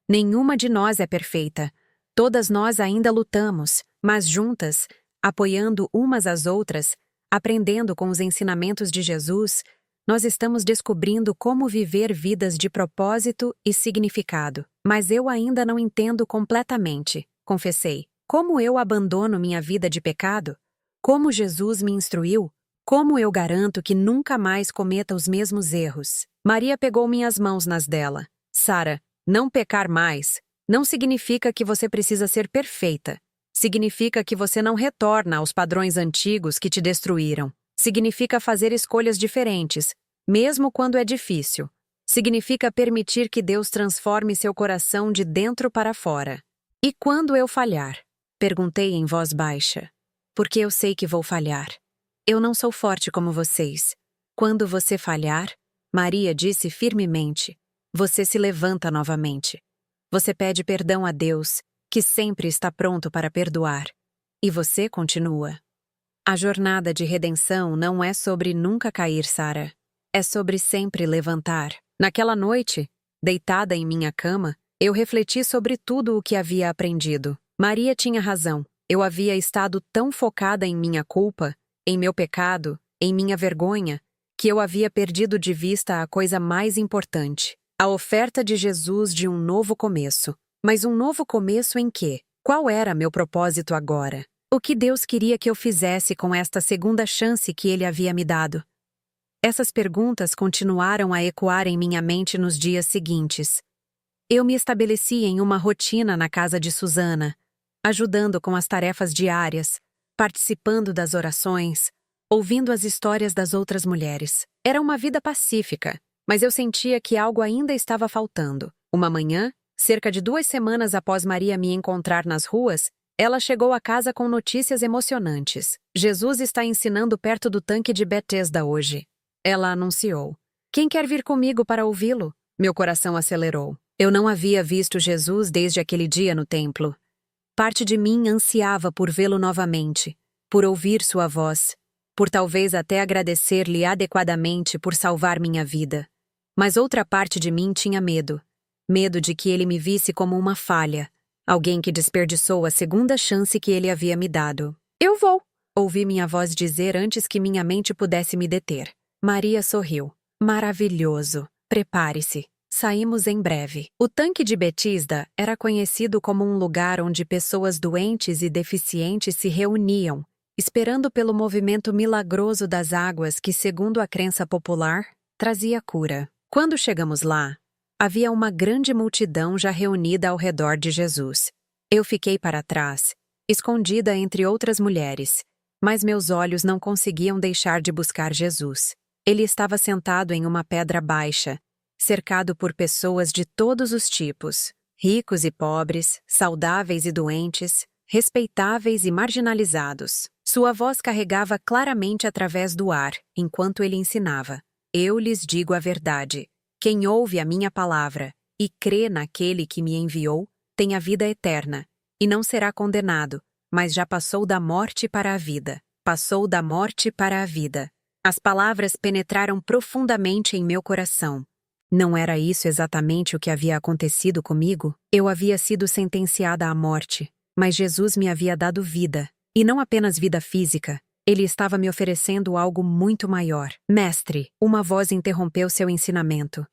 Nenhuma de nós é perfeita. Todas nós ainda lutamos, mas juntas, apoiando umas às outras, aprendendo com os ensinamentos de Jesus, nós estamos descobrindo como viver vidas de propósito e significado. Mas eu ainda não entendo completamente, confessei. Como eu abandono minha vida de pecado? Como Jesus me instruiu? Como eu garanto que nunca mais cometa os mesmos erros? Maria pegou minhas mãos nas dela. Sara, não pecar mais não significa que você precisa ser perfeita. Significa que você não retorna aos padrões antigos que te destruíram. Significa fazer escolhas diferentes, mesmo quando é difícil. Significa permitir que Deus transforme seu coração de dentro para fora. E quando eu falhar? Perguntei em voz baixa. Porque eu sei que vou falhar. Eu não sou forte como vocês. Quando você falhar, Maria disse firmemente, você se levanta novamente. Você pede perdão a Deus, que sempre está pronto para perdoar. E você continua. A jornada de redenção não é sobre nunca cair, Sara. É sobre sempre levantar. Naquela noite, deitada em minha cama, eu refleti sobre tudo o que havia aprendido. Maria tinha razão. Eu havia estado tão focada em minha culpa, em meu pecado, em minha vergonha, que eu havia perdido de vista a coisa mais importante. A oferta de Jesus de um novo começo. Mas um novo começo em quê? Qual era meu propósito agora? O que Deus queria que eu fizesse com esta segunda chance que Ele havia me dado? Essas perguntas continuaram a ecoar em minha mente nos dias seguintes. Eu me estabeleci em uma rotina na casa de Susana, ajudando com as tarefas diárias, participando das orações, ouvindo as histórias das outras mulheres. Era uma vida pacífica, mas eu sentia que algo ainda estava faltando. Uma manhã, cerca de 2 semanas após Maria me encontrar nas ruas, ela chegou a casa com notícias emocionantes. Jesus está ensinando perto do tanque de Betesda hoje. Ela anunciou. Quem quer vir comigo para ouvi-lo? Meu coração acelerou. Eu não havia visto Jesus desde aquele dia no templo. Parte de mim ansiava por vê-lo novamente, por ouvir sua voz, por talvez até agradecer-lhe adequadamente por salvar minha vida. Mas outra parte de mim tinha medo. Medo de que ele me visse como uma falha, Alguém que desperdiçou a segunda chance que ele havia me dado. Eu vou, ouvi minha voz dizer antes que minha mente pudesse me deter. Maria sorriu. Maravilhoso. Prepare-se. Saímos em breve. O tanque de Betisda era conhecido como um lugar onde pessoas doentes e deficientes se reuniam, esperando pelo movimento milagroso das águas que, segundo a crença popular, trazia cura. Quando chegamos lá, havia uma grande multidão já reunida ao redor de Jesus. Eu fiquei para trás, escondida entre outras mulheres, mas meus olhos não conseguiam deixar de buscar Jesus. Ele estava sentado em uma pedra baixa, cercado por pessoas de todos os tipos, ricos e pobres, saudáveis e doentes, respeitáveis e marginalizados. Sua voz carregava claramente através do ar, enquanto ele ensinava. Eu lhes digo a verdade. Quem ouve a minha palavra e crê naquele que me enviou, tem a vida eterna, e não será condenado, mas já passou da morte para a vida. Passou da morte para a vida. As palavras penetraram profundamente em meu coração. Não era isso exatamente o que havia acontecido comigo? Eu havia sido sentenciada à morte, mas Jesus me havia dado vida, e não apenas vida física. Ele estava me oferecendo algo muito maior. Mestre, uma voz interrompeu seu ensinamento.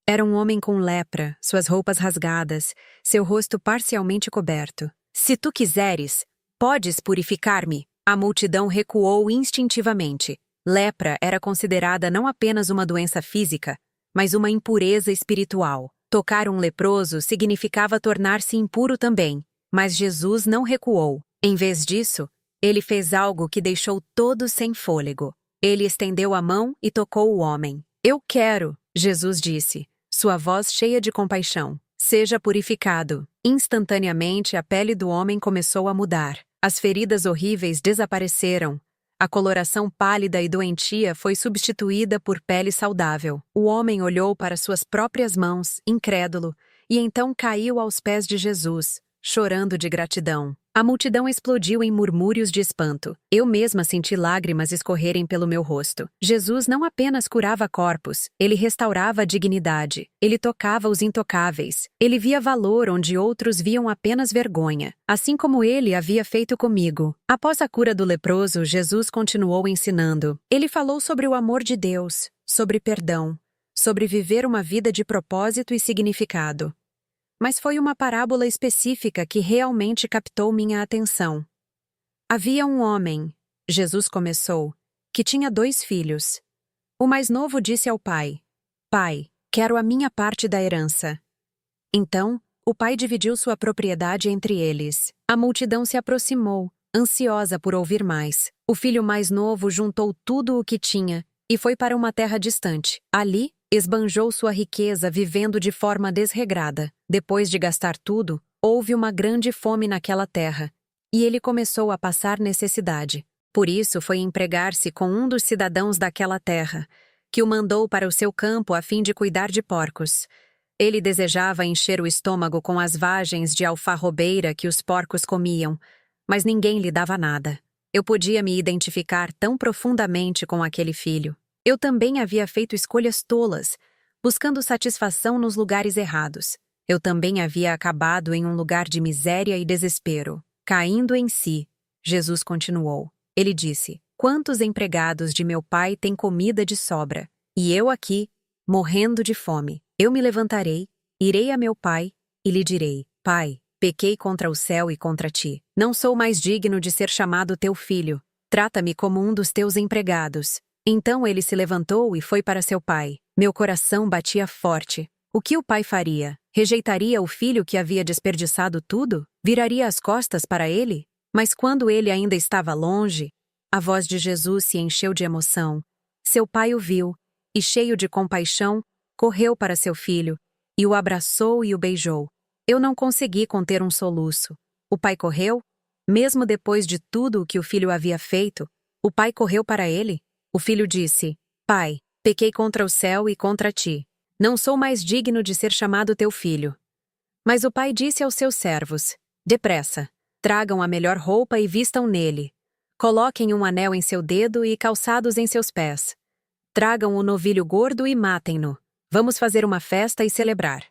Era um homem com lepra, suas roupas rasgadas, seu rosto parcialmente coberto. Se tu quiseres, podes purificar-me. A multidão recuou instintivamente. Lepra era considerada não apenas uma doença física, mas uma impureza espiritual. Tocar um leproso significava tornar-se impuro também, mas Jesus não recuou. Em vez disso, ele fez algo que deixou todos sem fôlego. Ele estendeu a mão e tocou o homem. Eu quero, Jesus disse, sua voz cheia de compaixão. Seja purificado. Instantaneamente, a pele do homem começou a mudar. As feridas horríveis desapareceram. A coloração pálida e doentia foi substituída por pele saudável. O homem olhou para suas próprias mãos, incrédulo, e então caiu aos pés de Jesus, chorando de gratidão. A multidão explodiu em murmúrios de espanto. Eu mesma senti lágrimas escorrerem pelo meu rosto. Jesus não apenas curava corpos, ele restaurava a dignidade. Ele tocava os intocáveis. Ele via valor onde outros viam apenas vergonha, assim como ele havia feito comigo. Após a cura do leproso, Jesus continuou ensinando. Ele falou sobre o amor de Deus, sobre perdão, sobre viver uma vida de propósito e significado. Mas foi uma parábola específica que realmente captou minha atenção. Havia um homem, Jesus começou, que tinha 2 filhos. O mais novo disse ao pai: Pai, quero a minha parte da herança. Então, o pai dividiu sua propriedade entre eles. A multidão se aproximou, ansiosa por ouvir mais. O filho mais novo juntou tudo o que tinha e foi para uma terra distante. Ali, esbanjou sua riqueza vivendo de forma desregrada. Depois de gastar tudo, houve uma grande fome naquela terra, e ele começou a passar necessidade. Por isso foi empregar-se com um dos cidadãos daquela terra, que o mandou para o seu campo a fim de cuidar de porcos. Ele desejava encher o estômago com as vagens de alfarrobeira que os porcos comiam, mas ninguém lhe dava nada. Eu podia me identificar tão profundamente com aquele filho. Eu também havia feito escolhas tolas, buscando satisfação nos lugares errados. Eu também havia acabado em um lugar de miséria e desespero. Caindo em si, Jesus continuou. Ele disse: Quantos empregados de meu pai têm comida de sobra? E eu aqui, morrendo de fome. Eu me levantarei, irei a meu pai e lhe direi: Pai, pequei contra o céu e contra ti. Não sou mais digno de ser chamado teu filho. Trata-me como um dos teus empregados. Então ele se levantou e foi para seu pai. Meu coração batia forte. O que o pai faria? Rejeitaria o filho que havia desperdiçado tudo? Viraria as costas para ele? Mas quando ele ainda estava longe, a voz de Jesus se encheu de emoção. Seu pai o viu, e cheio de compaixão, correu para seu filho, e o abraçou e o beijou. Eu não consegui conter um soluço. O pai correu? Mesmo depois de tudo o que o filho havia feito, o pai correu para ele? O filho disse: Pai, pequei contra o céu e contra ti. Não sou mais digno de ser chamado teu filho. Mas o pai disse aos seus servos: Depressa, tragam a melhor roupa e vistam nele. Coloquem um anel em seu dedo e calçados em seus pés. Tragam o novilho gordo e matem-no. Vamos fazer uma festa e celebrar.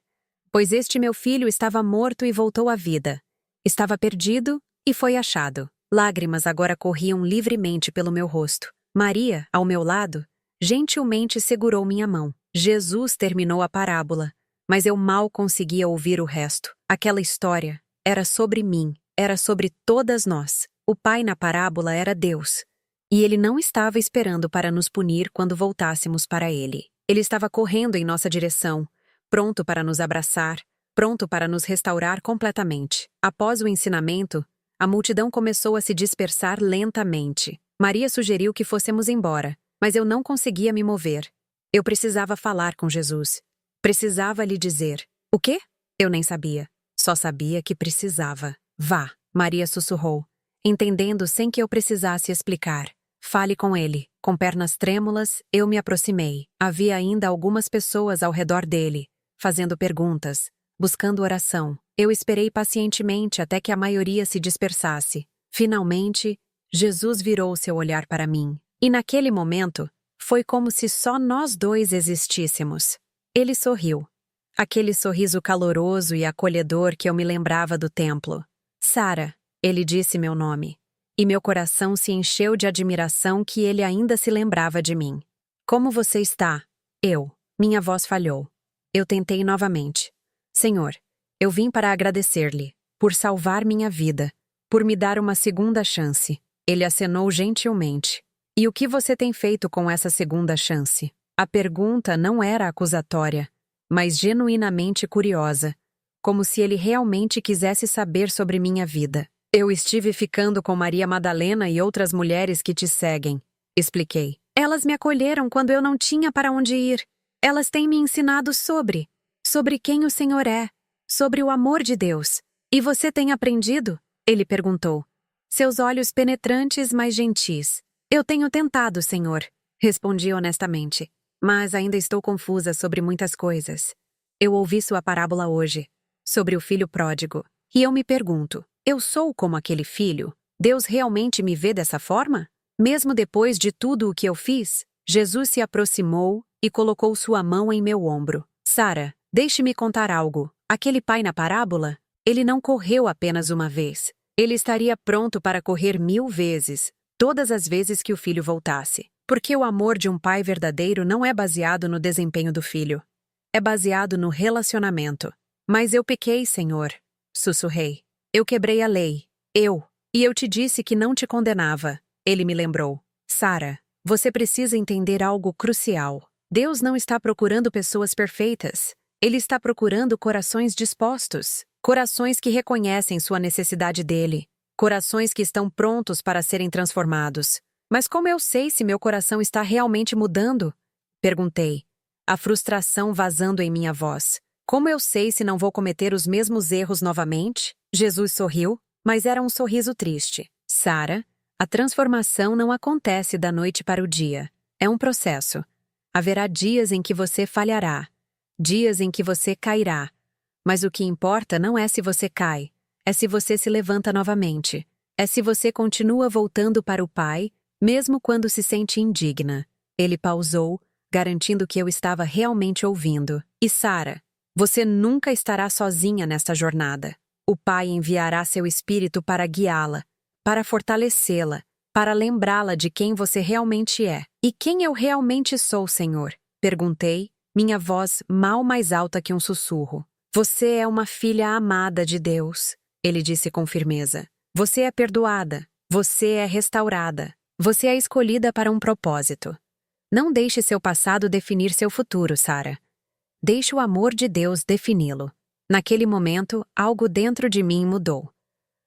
Pois este meu filho estava morto e voltou à vida. Estava perdido e foi achado. Lágrimas agora corriam livremente pelo meu rosto. Maria, ao meu lado, gentilmente segurou minha mão. Jesus terminou a parábola, mas eu mal conseguia ouvir o resto. Aquela história era sobre mim, era sobre todas nós. O pai na parábola era Deus, e ele não estava esperando para nos punir quando voltássemos para ele. Ele estava correndo em nossa direção, pronto para nos abraçar, pronto para nos restaurar completamente. Após o ensinamento, a multidão começou a se dispersar lentamente. Maria sugeriu que fôssemos embora, mas eu não conseguia me mover. Eu precisava falar com Jesus. Precisava lhe dizer. O quê? Eu nem sabia. Só sabia que precisava. Vá, Maria sussurrou, entendendo sem que eu precisasse explicar. Fale com ele. Com pernas trêmulas, eu me aproximei. Havia ainda algumas pessoas ao redor dele, fazendo perguntas, buscando oração. Eu esperei pacientemente até que a maioria se dispersasse. Finalmente, Jesus virou seu olhar para mim. E naquele momento, foi como se só nós dois existíssemos. Ele sorriu. Aquele sorriso caloroso e acolhedor que eu me lembrava do templo. Sara, ele disse meu nome. E meu coração se encheu de admiração que ele ainda se lembrava de mim. Como você está? Minha voz falhou. Eu tentei novamente. Senhor, eu vim para agradecer-lhe, por salvar minha vida, por me dar uma segunda chance. Ele acenou gentilmente. E o que você tem feito com essa segunda chance? A pergunta não era acusatória, mas genuinamente curiosa, como se ele realmente quisesse saber sobre minha vida. Eu estive ficando com Maria Madalena e outras mulheres que te seguem, expliquei. Elas me acolheram quando eu não tinha para onde ir. Elas têm me ensinado sobre quem o Senhor é, sobre o amor de Deus. E você tem aprendido? Ele perguntou. Seus olhos penetrantes, mas gentis. Eu tenho tentado, Senhor, respondi honestamente. Mas ainda estou confusa sobre muitas coisas. Eu ouvi sua parábola hoje, sobre o filho pródigo. E eu me pergunto, eu sou como aquele filho? Deus realmente me vê dessa forma? Mesmo depois de tudo o que eu fiz? Jesus se aproximou e colocou sua mão em meu ombro. Sara, deixe-me contar algo. Aquele pai na parábola, ele não correu apenas uma vez. Ele estaria pronto para correr 1000 vezes, todas as vezes que o filho voltasse. Porque o amor de um pai verdadeiro não é baseado no desempenho do filho. É baseado no relacionamento. Mas eu pequei, Senhor, sussurrei. Eu quebrei a lei. E eu te disse que não te condenava. Ele me lembrou. Sara, você precisa entender algo crucial. Deus não está procurando pessoas perfeitas. Ele está procurando corações dispostos. Corações que reconhecem sua necessidade dele. Corações que estão prontos para serem transformados. Mas como eu sei se meu coração está realmente mudando? Perguntei, a frustração vazando em minha voz. Como eu sei se não vou cometer os mesmos erros novamente? Jesus sorriu, mas era um sorriso triste. Sara, a transformação não acontece da noite para o dia. É um processo. Haverá dias em que você falhará, dias em que você cairá. Mas o que importa não é se você cai, é se você se levanta novamente. É se você continua voltando para o Pai, mesmo quando se sente indigna. Ele pausou, garantindo que eu estava realmente ouvindo. E Sara, você nunca estará sozinha nesta jornada. O Pai enviará seu Espírito para guiá-la, para fortalecê-la, para lembrá-la de quem você realmente é. E quem eu realmente sou, Senhor? Perguntei, minha voz mal mais alta que um sussurro. Você é uma filha amada de Deus, ele disse com firmeza. Você é perdoada, você é restaurada, você é escolhida para um propósito. Não deixe seu passado definir seu futuro, Sara. Deixe o amor de Deus defini-lo. Naquele momento, algo dentro de mim mudou.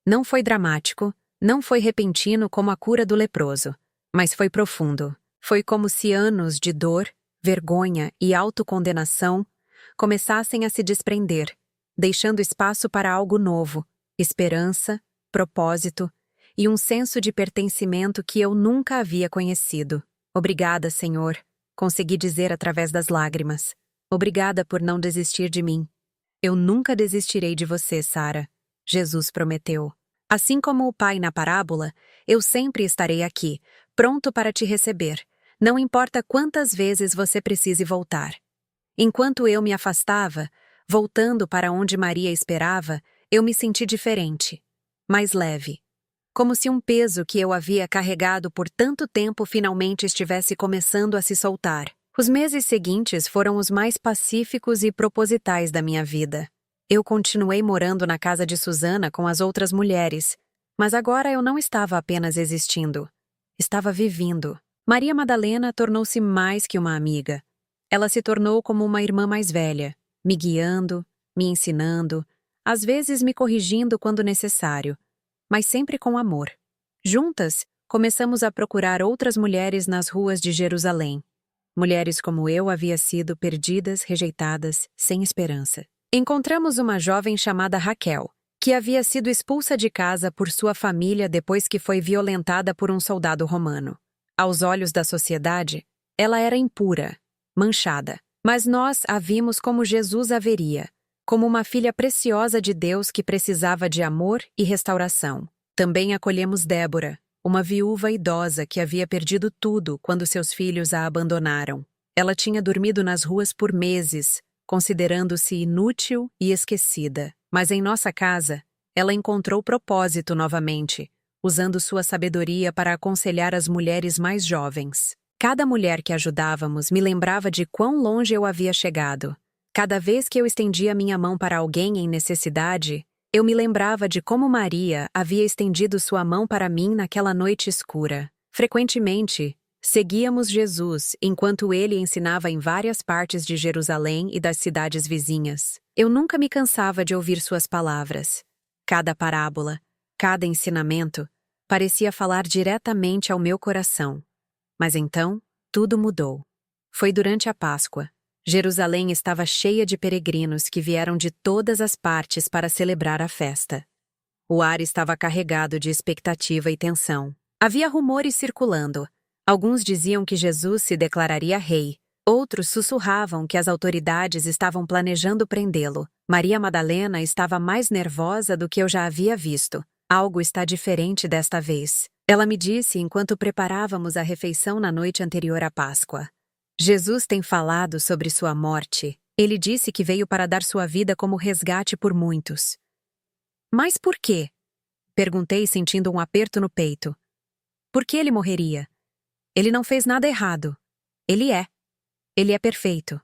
Não foi dramático, não foi repentino como a cura do leproso, mas foi profundo. Foi como se anos de dor, vergonha e autocondenação começassem a se desprender, deixando espaço para algo novo, esperança, propósito e um senso de pertencimento que eu nunca havia conhecido. Obrigada, Senhor, consegui dizer através das lágrimas. Obrigada por não desistir de mim. Eu nunca desistirei de você, Sara, Jesus prometeu. Assim como o Pai na parábola, eu sempre estarei aqui, pronto para te receber, não importa quantas vezes você precise voltar. Enquanto eu me afastava, voltando para onde Maria esperava, Eu me senti diferente, mais leve. Como se um peso que eu havia carregado por tanto tempo finalmente estivesse começando a se soltar. Os meses seguintes foram os mais pacíficos e propositais da minha vida. Eu continuei morando na casa de Susana com as outras mulheres, mas agora eu não estava apenas existindo. Estava vivendo. Maria Madalena tornou-se mais que uma amiga. Ela se tornou como uma irmã mais velha, me guiando, me ensinando, às vezes me corrigindo quando necessário, mas sempre com amor. Juntas, começamos a procurar outras mulheres nas ruas de Jerusalém. Mulheres como eu havia sido perdidas, rejeitadas, sem esperança. Encontramos uma jovem chamada Raquel, que havia sido expulsa de casa por sua família depois que foi violentada por um soldado romano. Aos olhos da sociedade, ela era impura, manchada, mas nós a vimos como Jesus a veria, como uma filha preciosa de Deus que precisava de amor e restauração. Também acolhemos Débora, uma viúva idosa que havia perdido tudo quando seus filhos a abandonaram. Ela tinha dormido nas ruas por meses, considerando-se inútil e esquecida. Mas em nossa casa, ela encontrou propósito novamente, usando sua sabedoria para aconselhar as mulheres mais jovens. Cada mulher que ajudávamos me lembrava de quão longe eu havia chegado. Cada vez que eu estendia minha mão para alguém em necessidade, eu me lembrava de como Maria havia estendido sua mão para mim naquela noite escura. Frequentemente, seguíamos Jesus enquanto ele ensinava em várias partes de Jerusalém e das cidades vizinhas. Eu nunca me cansava de ouvir suas palavras. Cada parábola, cada ensinamento, parecia falar diretamente ao meu coração. Mas então, tudo mudou. Foi durante a Páscoa. Jerusalém estava cheia de peregrinos que vieram de todas as partes para celebrar a festa. O ar estava carregado de expectativa e tensão. Havia rumores circulando. Alguns diziam que Jesus se declararia rei. Outros sussurravam que as autoridades estavam planejando prendê-lo. Maria Madalena estava mais nervosa do que eu já havia visto. Algo está diferente desta vez. Ela me disse enquanto preparávamos a refeição na noite anterior à Páscoa. Jesus tem falado sobre sua morte. Ele disse que veio para dar sua vida como resgate por muitos. Mas por quê? Perguntei sentindo um aperto no peito. Por que ele morreria? Ele não fez nada errado. Ele é. Ele é perfeito.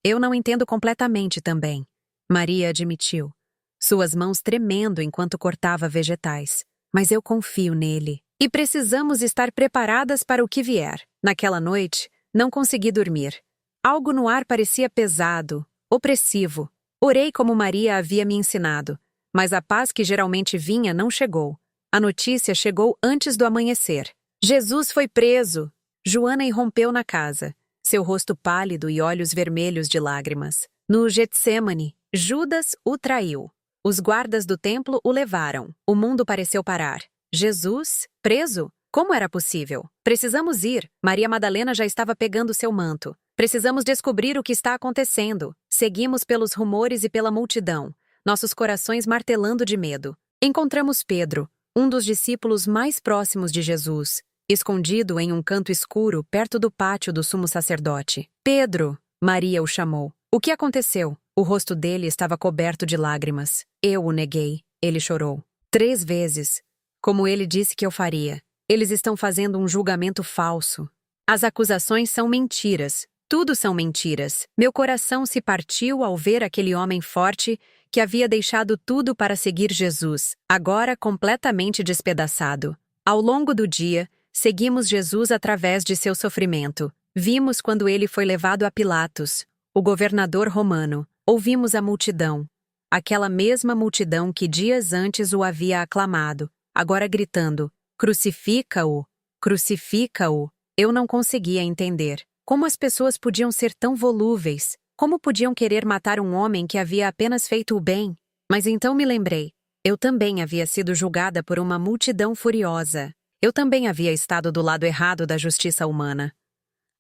Eu não entendo completamente também, Maria admitiu, suas mãos tremendo enquanto cortava vegetais. Mas eu confio nele. E precisamos estar preparadas para o que vier. Naquela noite, não consegui dormir. Algo no ar parecia pesado, opressivo. Orei como Maria havia me ensinado, mas a paz que geralmente vinha não chegou. A notícia chegou antes do amanhecer. Jesus foi preso! Joana irrompeu na casa, seu rosto pálido e olhos vermelhos de lágrimas. No Getsêmani, Judas o traiu. Os guardas do templo o levaram. O mundo pareceu parar. Jesus, preso? Como era possível? Precisamos ir. Maria Madalena já estava pegando seu manto. Precisamos descobrir o que está acontecendo. Seguimos pelos rumores e pela multidão, nossos corações martelando de medo. Encontramos Pedro, um dos discípulos mais próximos de Jesus, escondido em um canto escuro perto do pátio do sumo sacerdote. Pedro, Maria o chamou. O que aconteceu? O rosto dele estava coberto de lágrimas. Eu o neguei. Ele chorou. 3 vezes. Como ele disse que eu faria. Eles estão fazendo um julgamento falso. As acusações são mentiras. Tudo são mentiras. Meu coração se partiu ao ver aquele homem forte que havia deixado tudo para seguir Jesus, agora completamente despedaçado. Ao longo do dia, seguimos Jesus através de seu sofrimento. Vimos quando ele foi levado a Pilatos, o governador romano. Ouvimos a multidão. Aquela mesma multidão que dias antes o havia aclamado, agora gritando: "Crucifica-o! Crucifica-o!" Eu não conseguia entender. Como as pessoas podiam ser tão volúveis? Como podiam querer matar um homem que havia apenas feito o bem? Mas então me lembrei. Eu também havia sido julgada por uma multidão furiosa. Eu também havia estado do lado errado da justiça humana.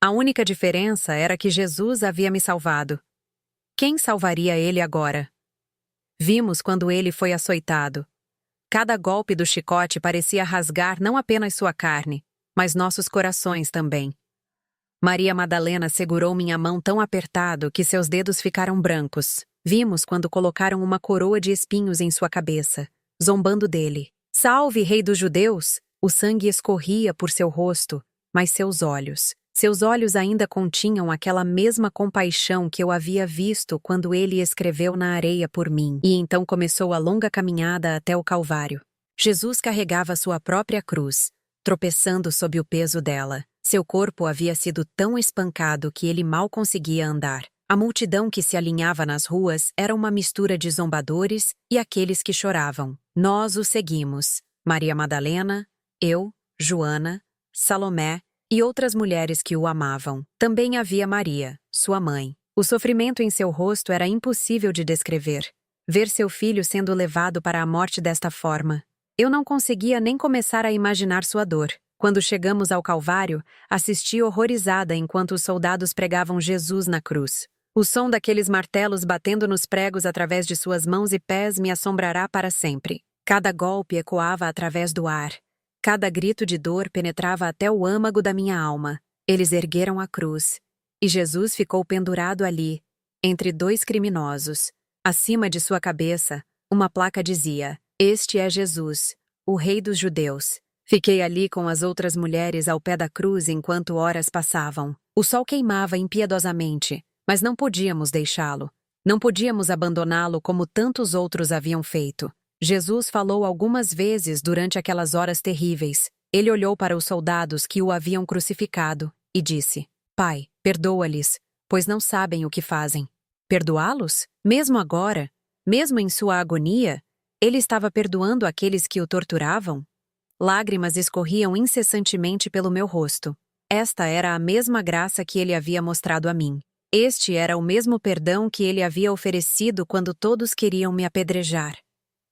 A única diferença era que Jesus havia me salvado. Quem salvaria ele agora? Vimos quando ele foi açoitado. Cada golpe do chicote parecia rasgar não apenas sua carne, mas nossos corações também. Maria Madalena segurou minha mão tão apertado que seus dedos ficaram brancos. Vimos quando colocaram uma coroa de espinhos em sua cabeça, zombando dele. Salve, Rei dos Judeus! O sangue escorria por seu rosto, mas seus olhos ainda continham aquela mesma compaixão que eu havia visto quando ele escreveu na areia por mim. E então começou a longa caminhada até o Calvário. Jesus carregava sua própria cruz, tropeçando sob o peso dela. Seu corpo havia sido tão espancado que ele mal conseguia andar. A multidão que se alinhava nas ruas era uma mistura de zombadores e aqueles que choravam. Nós o seguimos. Maria Madalena, eu, Joana, Salomé e outras mulheres que o amavam. Também havia Maria, sua mãe. O sofrimento em seu rosto era impossível de descrever. Ver seu filho sendo levado para a morte desta forma. Eu não conseguia nem começar a imaginar sua dor. Quando chegamos ao Calvário, assisti horrorizada enquanto os soldados pregavam Jesus na cruz. O som daqueles martelos batendo nos pregos através de suas mãos e pés me assombrará para sempre. Cada golpe ecoava através do ar. Cada grito de dor penetrava até o âmago da minha alma. Eles ergueram a cruz. E Jesus ficou pendurado ali, entre dois criminosos. Acima de sua cabeça, uma placa dizia: "Este é Jesus, o Rei dos Judeus." Fiquei ali com as outras mulheres ao pé da cruz enquanto horas passavam. O sol queimava impiedosamente, mas não podíamos deixá-lo. Não podíamos abandoná-lo como tantos outros haviam feito. Jesus falou algumas vezes durante aquelas horas terríveis. Ele olhou para os soldados que o haviam crucificado e disse: "Pai, perdoa-lhes, pois não sabem o que fazem." Perdoá-los? Mesmo agora? Mesmo em sua agonia? Ele estava perdoando aqueles que o torturavam? Lágrimas escorriam incessantemente pelo meu rosto. Esta era a mesma graça que ele havia mostrado a mim. Este era o mesmo perdão que ele havia oferecido quando todos queriam me apedrejar.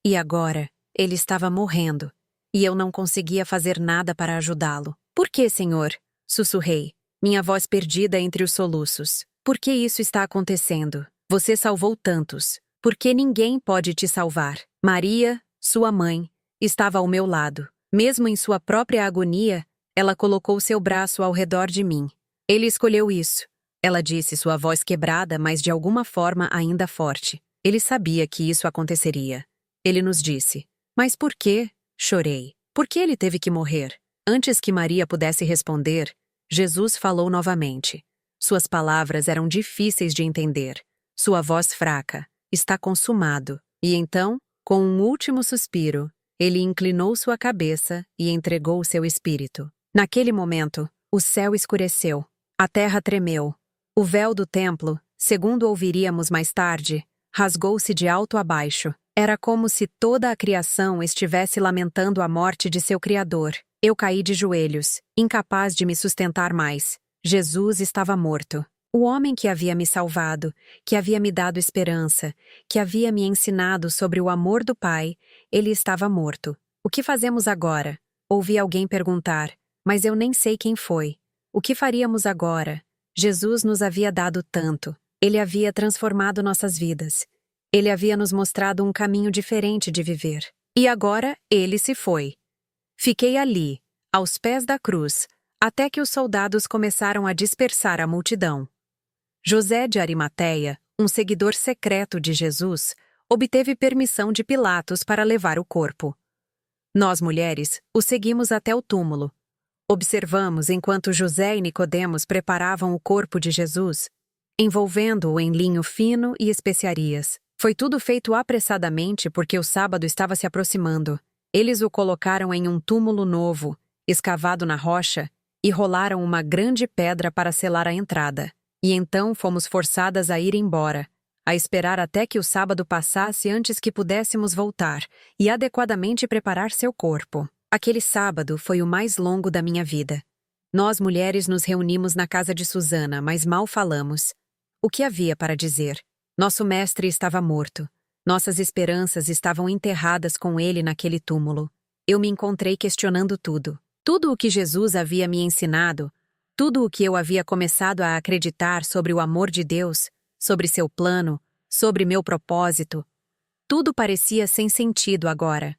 E agora, ele estava morrendo, e eu não conseguia fazer nada para ajudá-lo. "Por que, Senhor?" sussurrei, minha voz perdida entre os soluços. "Por que isso está acontecendo? Você salvou tantos. Por que ninguém pode te salvar?" Maria, sua mãe, estava ao meu lado. Mesmo em sua própria agonia, ela colocou seu braço ao redor de mim. "Ele escolheu isso," ela disse, sua voz quebrada, mas de alguma forma ainda forte. "Ele sabia que isso aconteceria." Ele nos disse. "Mas por quê?" Chorei. "Por que ele teve que morrer?" Antes que Maria pudesse responder, Jesus falou novamente. Suas palavras eram difíceis de entender. Sua voz fraca: "Está consumado." E então, com um último suspiro, ele inclinou sua cabeça e entregou seu espírito. Naquele momento, o céu escureceu. A terra tremeu. O véu do templo, segundo ouviríamos mais tarde, rasgou-se de alto a baixo. Era como se toda a criação estivesse lamentando a morte de seu Criador. Eu caí de joelhos, incapaz de me sustentar mais. Jesus estava morto. O homem que havia me salvado, que havia me dado esperança, que havia me ensinado sobre o amor do Pai, ele estava morto. "O que fazemos agora?" Ouvi alguém perguntar, mas eu nem sei quem foi. O que faríamos agora? Jesus nos havia dado tanto. Ele havia transformado nossas vidas. Ele havia nos mostrado um caminho diferente de viver. E agora ele se foi. Fiquei ali, aos pés da cruz, até que os soldados começaram a dispersar a multidão. José de Arimateia, um seguidor secreto de Jesus, obteve permissão de Pilatos para levar o corpo. Nós, mulheres, o seguimos até o túmulo. Observamos enquanto José e Nicodemos preparavam o corpo de Jesus, envolvendo-o em linho fino e especiarias. Foi tudo feito apressadamente porque o sábado estava se aproximando. Eles o colocaram em um túmulo novo, escavado na rocha, e rolaram uma grande pedra para selar a entrada. E então fomos forçadas a ir embora, a esperar até que o sábado passasse antes que pudéssemos voltar e adequadamente preparar seu corpo. Aquele sábado foi o mais longo da minha vida. Nós, mulheres, nos reunimos na casa de Susana, mas mal falamos. O que havia para dizer? Nosso mestre estava morto. Nossas esperanças estavam enterradas com ele naquele túmulo. Eu me encontrei questionando tudo. Tudo o que Jesus havia me ensinado, tudo o que eu havia começado a acreditar sobre o amor de Deus, sobre seu plano, sobre meu propósito, tudo parecia sem sentido agora.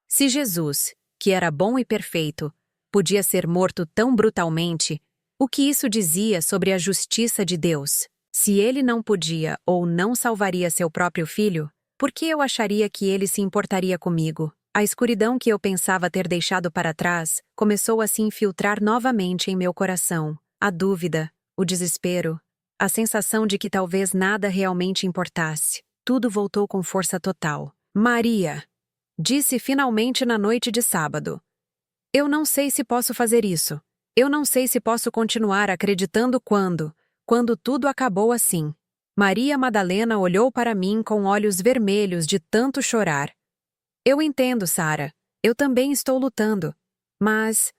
Se Jesus, que era bom e perfeito, podia ser morto tão brutalmente, o que isso dizia sobre a justiça de Deus? Se ele não podia ou não salvaria seu próprio filho, por que eu acharia que ele se importaria comigo? A escuridão que eu pensava ter deixado para trás começou a se infiltrar novamente em meu coração. A dúvida, o desespero, a sensação de que talvez nada realmente importasse. Tudo voltou com força total. Maria, disse finalmente na noite de sábado. Eu não sei se posso fazer isso. Eu não sei se posso continuar acreditando quando tudo acabou assim. Maria Madalena olhou para mim com olhos vermelhos de tanto chorar. Eu entendo, Sara. Eu também estou lutando. Mas...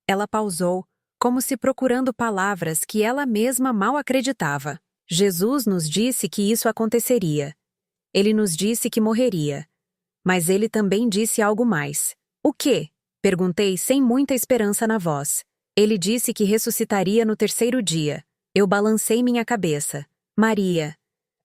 Ela pausou, como se procurando palavras que ela mesma mal acreditava. Jesus nos disse que isso aconteceria. Ele nos disse que morreria. Mas ele também disse algo mais. O quê? Perguntei sem muita esperança na voz. Ele disse que ressuscitaria no terceiro dia. Eu balancei minha cabeça. Maria.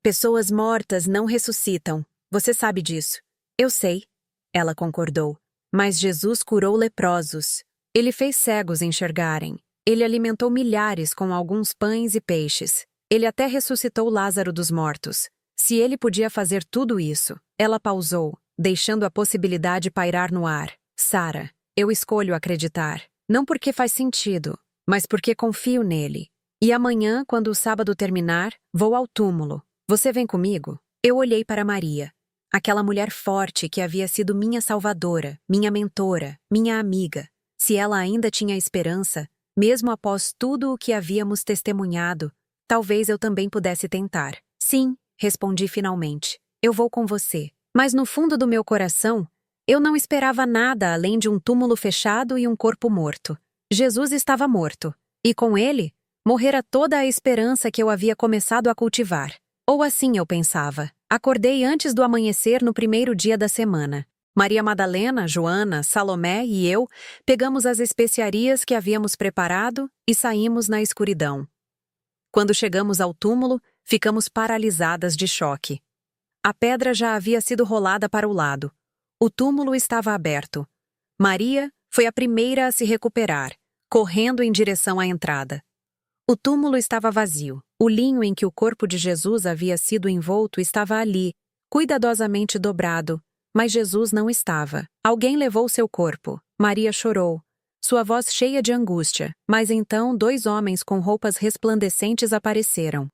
Pessoas mortas não ressuscitam. Você sabe disso. Eu sei. Ela concordou. Mas Jesus curou leprosos. Ele fez cegos enxergarem. Ele alimentou milhares com alguns pães e peixes. Ele até ressuscitou Lázaro dos mortos. Se ele podia fazer tudo isso, ela pausou, deixando a possibilidade pairar no ar. Sara, eu escolho acreditar. Não porque faz sentido, mas porque confio nele. E amanhã, quando o sábado terminar, vou ao túmulo. Você vem comigo? Eu olhei para Maria. Aquela mulher forte que havia sido minha salvadora, minha mentora, minha amiga. Se ela ainda tinha esperança, mesmo após tudo o que havíamos testemunhado, talvez eu também pudesse tentar. Sim, respondi finalmente. Eu vou com você. Mas no fundo do meu coração, eu não esperava nada além de um túmulo fechado e um corpo morto. Jesus estava morto. E com ele, morrera toda a esperança que eu havia começado a cultivar. Ou assim eu pensava. Acordei antes do amanhecer no primeiro dia da semana. Maria Madalena, Joana, Salomé e eu pegamos as especiarias que havíamos preparado e saímos na escuridão. Quando chegamos ao túmulo, ficamos paralisadas de choque. A pedra já havia sido rolada para o lado. O túmulo estava aberto. Maria foi a primeira a se recuperar, correndo em direção à entrada. O túmulo estava vazio. O linho em que o corpo de Jesus havia sido envolto estava ali, cuidadosamente dobrado, mas Jesus não estava. Alguém levou seu corpo. Maria chorou, sua voz cheia de angústia, mas então 2 homens com roupas resplandecentes apareceram.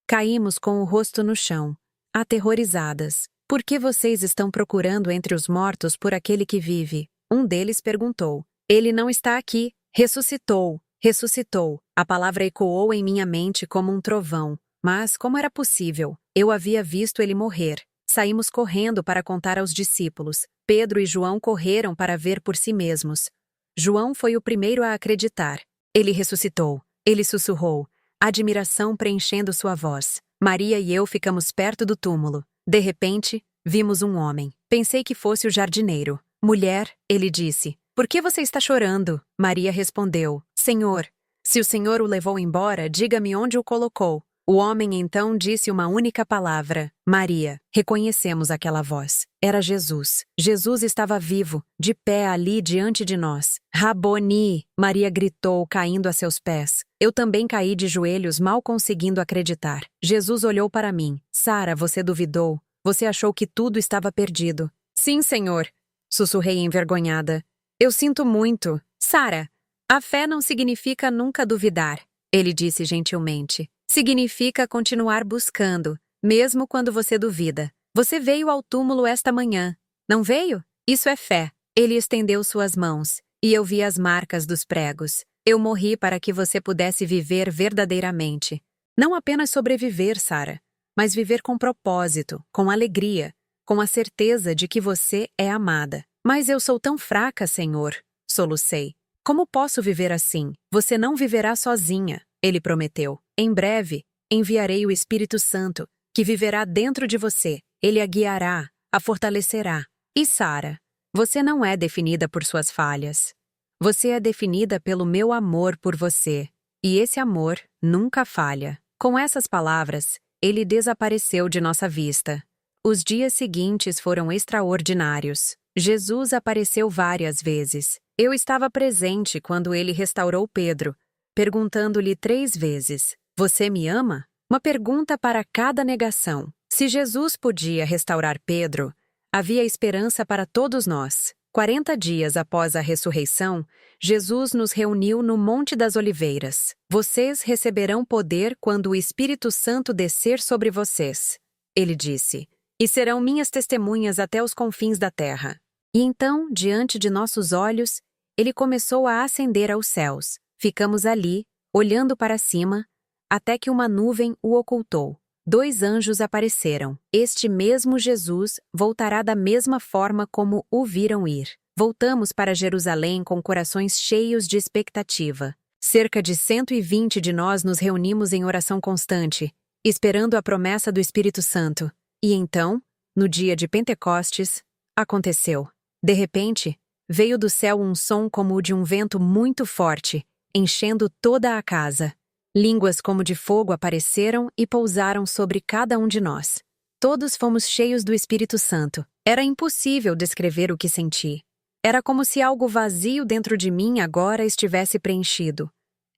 Caímos com o rosto no chão, aterrorizadas. Por que vocês estão procurando entre os mortos por aquele que vive? Um deles perguntou. Ele não está aqui. Ressuscitou. Ressuscitou. A palavra ecoou em minha mente como um trovão. Mas como era possível? Eu havia visto ele morrer. Saímos correndo para contar aos discípulos. Pedro e João correram para ver por si mesmos. João foi o primeiro a acreditar. Ele ressuscitou. Ele sussurrou, admiração preenchendo sua voz. Maria e eu ficamos perto do túmulo. De repente, vimos um homem. Pensei que fosse o jardineiro. Mulher, ele disse, por que você está chorando? Maria respondeu, Senhor, se o Senhor o levou embora, diga-me onde o colocou. O homem então disse uma única palavra, Maria. Reconhecemos aquela voz. Era Jesus. Jesus estava vivo, de pé ali diante de nós. Raboni! Maria gritou, caindo a seus pés. Eu também caí de joelhos, mal conseguindo acreditar. Jesus olhou para mim. Sara, você duvidou? Você achou que tudo estava perdido? Sim, Senhor. Sussurrei envergonhada. Eu sinto muito. Sara, a fé não significa nunca duvidar. Ele disse gentilmente. Significa continuar buscando, mesmo quando você duvida. Você veio ao túmulo esta manhã, não veio? Isso é fé. Ele estendeu suas mãos, e eu vi as marcas dos pregos. Eu morri para que você pudesse viver verdadeiramente. Não apenas sobreviver, Sara, mas viver com propósito, com alegria, com a certeza de que você é amada. Mas eu sou tão fraca, Senhor, solucei. Como posso viver assim? Você não viverá sozinha, ele prometeu. Em breve, enviarei o Espírito Santo, que viverá dentro de você. Ele a guiará, a fortalecerá. E Sara, você não é definida por suas falhas. Você é definida pelo meu amor por você. E esse amor nunca falha. Com essas palavras, ele desapareceu de nossa vista. Os dias seguintes foram extraordinários. Jesus apareceu várias vezes. Eu estava presente quando ele restaurou Pedro, perguntando-lhe 3 vezes, você me ama? Uma pergunta para cada negação. Se Jesus podia restaurar Pedro, havia esperança para todos nós. 40 dias após a ressurreição, Jesus nos reuniu no Monte das Oliveiras. Vocês receberão poder quando o Espírito Santo descer sobre vocês, ele disse, e serão minhas testemunhas até os confins da terra. E então, diante de nossos olhos, ele começou a ascender aos céus. Ficamos ali, olhando para cima, até que uma nuvem o ocultou. 2 anjos apareceram. Este mesmo Jesus voltará da mesma forma como o viram ir. Voltamos para Jerusalém com corações cheios de expectativa. Cerca de 120 de nós nos reunimos em oração constante, esperando a promessa do Espírito Santo. E então, no dia de Pentecostes, aconteceu. De repente, veio do céu um som como o de um vento muito forte, enchendo toda a casa. Línguas como de fogo apareceram e pousaram sobre cada um de nós. Todos fomos cheios do Espírito Santo. Era impossível descrever o que senti. Era como se algo vazio dentro de mim agora estivesse preenchido.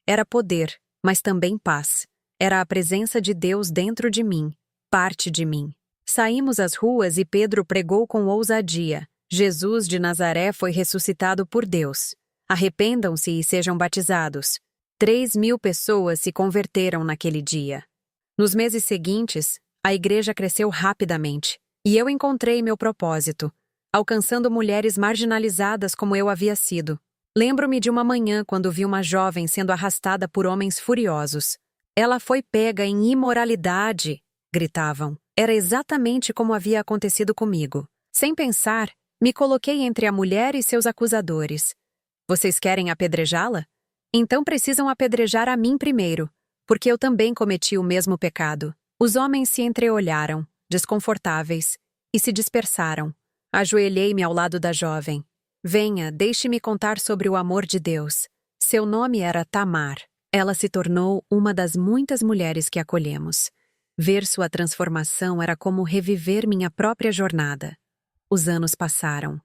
Era poder, mas também paz. Era a presença de Deus dentro de mim, parte de mim. Saímos às ruas e Pedro pregou com ousadia. Jesus de Nazaré foi ressuscitado por Deus. Arrependam-se e sejam batizados. 3.000 pessoas se converteram naquele dia. Nos meses seguintes, a igreja cresceu rapidamente, e eu encontrei meu propósito, alcançando mulheres marginalizadas como eu havia sido. Lembro-me de uma manhã quando vi uma jovem sendo arrastada por homens furiosos. Ela foi pega em imoralidade, gritavam. Era exatamente como havia acontecido comigo. Sem pensar, me coloquei entre a mulher e seus acusadores. Vocês querem apedrejá-la? Então precisam apedrejar a mim primeiro, porque eu também cometi o mesmo pecado. Os homens se entreolharam, desconfortáveis, e se dispersaram. Ajoelhei-me ao lado da jovem. Venha, deixe-me contar sobre o amor de Deus. Seu nome era Tamar. Ela se tornou uma das muitas mulheres que acolhemos. Ver sua transformação era como reviver minha própria jornada. Os anos passaram.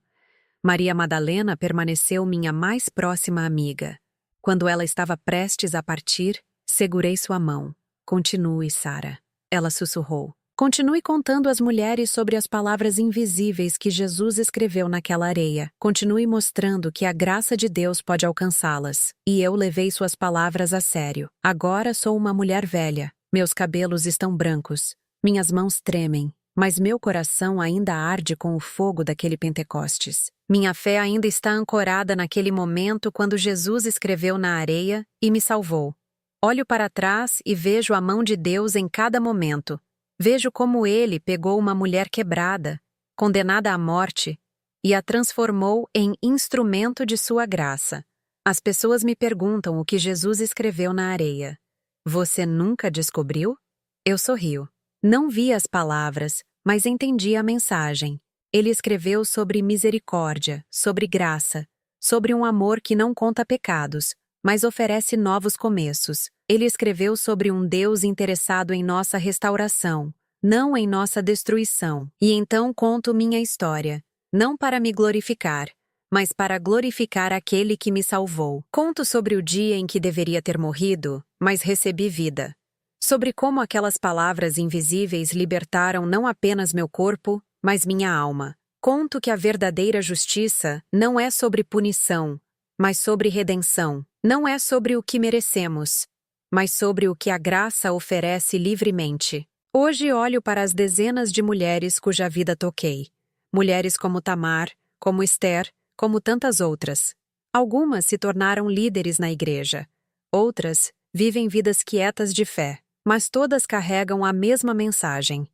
Maria Madalena permaneceu minha mais próxima amiga. Quando ela estava prestes a partir, segurei sua mão. Continue, Sara. Ela sussurrou. Continue contando às mulheres sobre as palavras invisíveis que Jesus escreveu naquela areia. Continue mostrando que a graça de Deus pode alcançá-las. E eu levei suas palavras a sério. Agora sou uma mulher velha. Meus cabelos estão brancos. Minhas mãos tremem. Mas meu coração ainda arde com o fogo daquele Pentecostes. Minha fé ainda está ancorada naquele momento quando Jesus escreveu na areia e me salvou. Olho para trás e vejo a mão de Deus em cada momento. Vejo como Ele pegou uma mulher quebrada, condenada à morte, e a transformou em instrumento de sua graça. As pessoas me perguntam o que Jesus escreveu na areia. Você nunca descobriu? Eu sorrio. Não vi as palavras, mas entendi a mensagem. Ele escreveu sobre misericórdia, sobre graça, sobre um amor que não conta pecados, mas oferece novos começos. Ele escreveu sobre um Deus interessado em nossa restauração, não em nossa destruição. E então conto minha história, não para me glorificar, mas para glorificar aquele que me salvou. Conto sobre o dia em que deveria ter morrido, mas recebi vida. Sobre como aquelas palavras invisíveis libertaram não apenas meu corpo, mas minha alma. Conto que a verdadeira justiça não é sobre punição, mas sobre redenção. Não é sobre o que merecemos, mas sobre o que a graça oferece livremente. Hoje olho para as dezenas de mulheres cuja vida toquei. Mulheres como Tamar, como Esther, como tantas outras. Algumas se tornaram líderes na igreja. Outras vivem vidas quietas de fé. Mas todas carregam a mesma mensagem.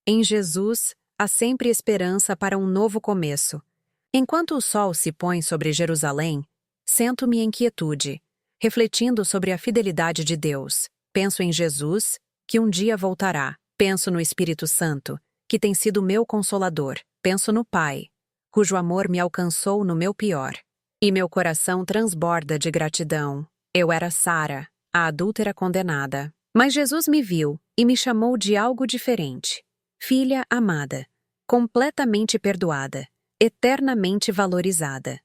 Em Jesus, há sempre esperança para um novo começo. Enquanto o sol se põe sobre Jerusalém, sento-me em quietude, refletindo sobre a fidelidade de Deus. Penso em Jesus, que um dia voltará. Penso no Espírito Santo, que tem sido meu consolador. Penso no Pai, cujo amor me alcançou no meu pior. E meu coração transborda de gratidão. Eu era Sara, a adúltera condenada. Mas Jesus me viu e me chamou de algo diferente. Filha amada, completamente perdoada, eternamente valorizada.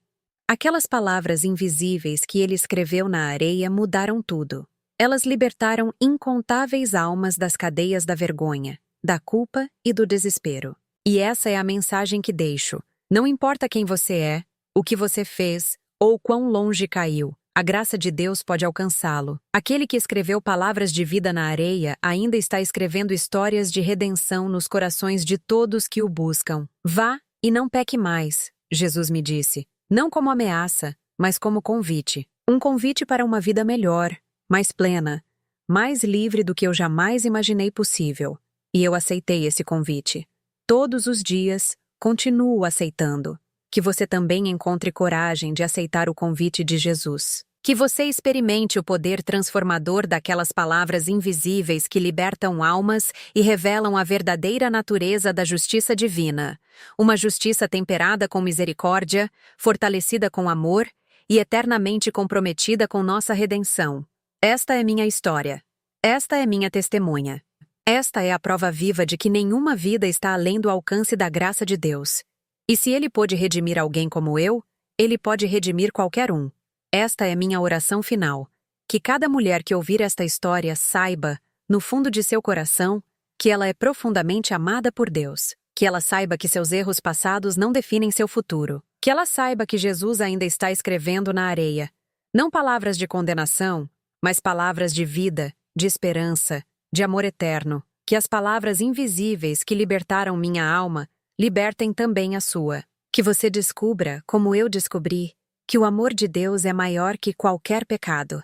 Aquelas palavras invisíveis que ele escreveu na areia mudaram tudo. Elas libertaram incontáveis almas das cadeias da vergonha, da culpa e do desespero. E essa é a mensagem que deixo. Não importa quem você é, o que você fez ou quão longe caiu, a graça de Deus pode alcançá-lo. Aquele que escreveu palavras de vida na areia ainda está escrevendo histórias de redenção nos corações de todos que o buscam. Vá e não peque mais, Jesus me disse. Não como ameaça, mas como convite. Um convite para uma vida melhor, mais plena, mais livre do que eu jamais imaginei possível. E eu aceitei esse convite. Todos os dias, continuo aceitando. Que você também encontre coragem de aceitar o convite de Jesus. Que você experimente o poder transformador daquelas palavras invisíveis que libertam almas e revelam a verdadeira natureza da justiça divina. Uma justiça temperada com misericórdia, fortalecida com amor e eternamente comprometida com nossa redenção. Esta é minha história. Esta é minha testemunha. Esta é a prova viva de que nenhuma vida está além do alcance da graça de Deus. E se Ele pôde redimir alguém como eu, Ele pode redimir qualquer um. Esta é minha oração final. Que cada mulher que ouvir esta história saiba, no fundo de seu coração, que ela é profundamente amada por Deus. Que ela saiba que seus erros passados não definem seu futuro. Que ela saiba que Jesus ainda está escrevendo na areia. Não palavras de condenação, mas palavras de vida, de esperança, de amor eterno. Que as palavras invisíveis que libertaram minha alma libertem também a sua. Que você descubra, como eu descobri, que o amor de Deus é maior que qualquer pecado,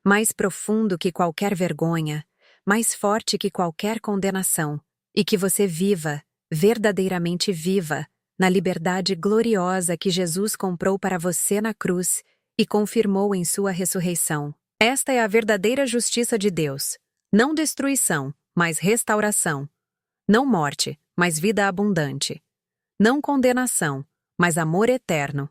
mais profundo que qualquer vergonha, mais forte que qualquer condenação, e que você viva, verdadeiramente viva, na liberdade gloriosa que Jesus comprou para você na cruz e confirmou em sua ressurreição. Esta é a verdadeira justiça de Deus. Não destruição, mas restauração. Não morte, mas vida abundante. Não condenação, mas amor eterno.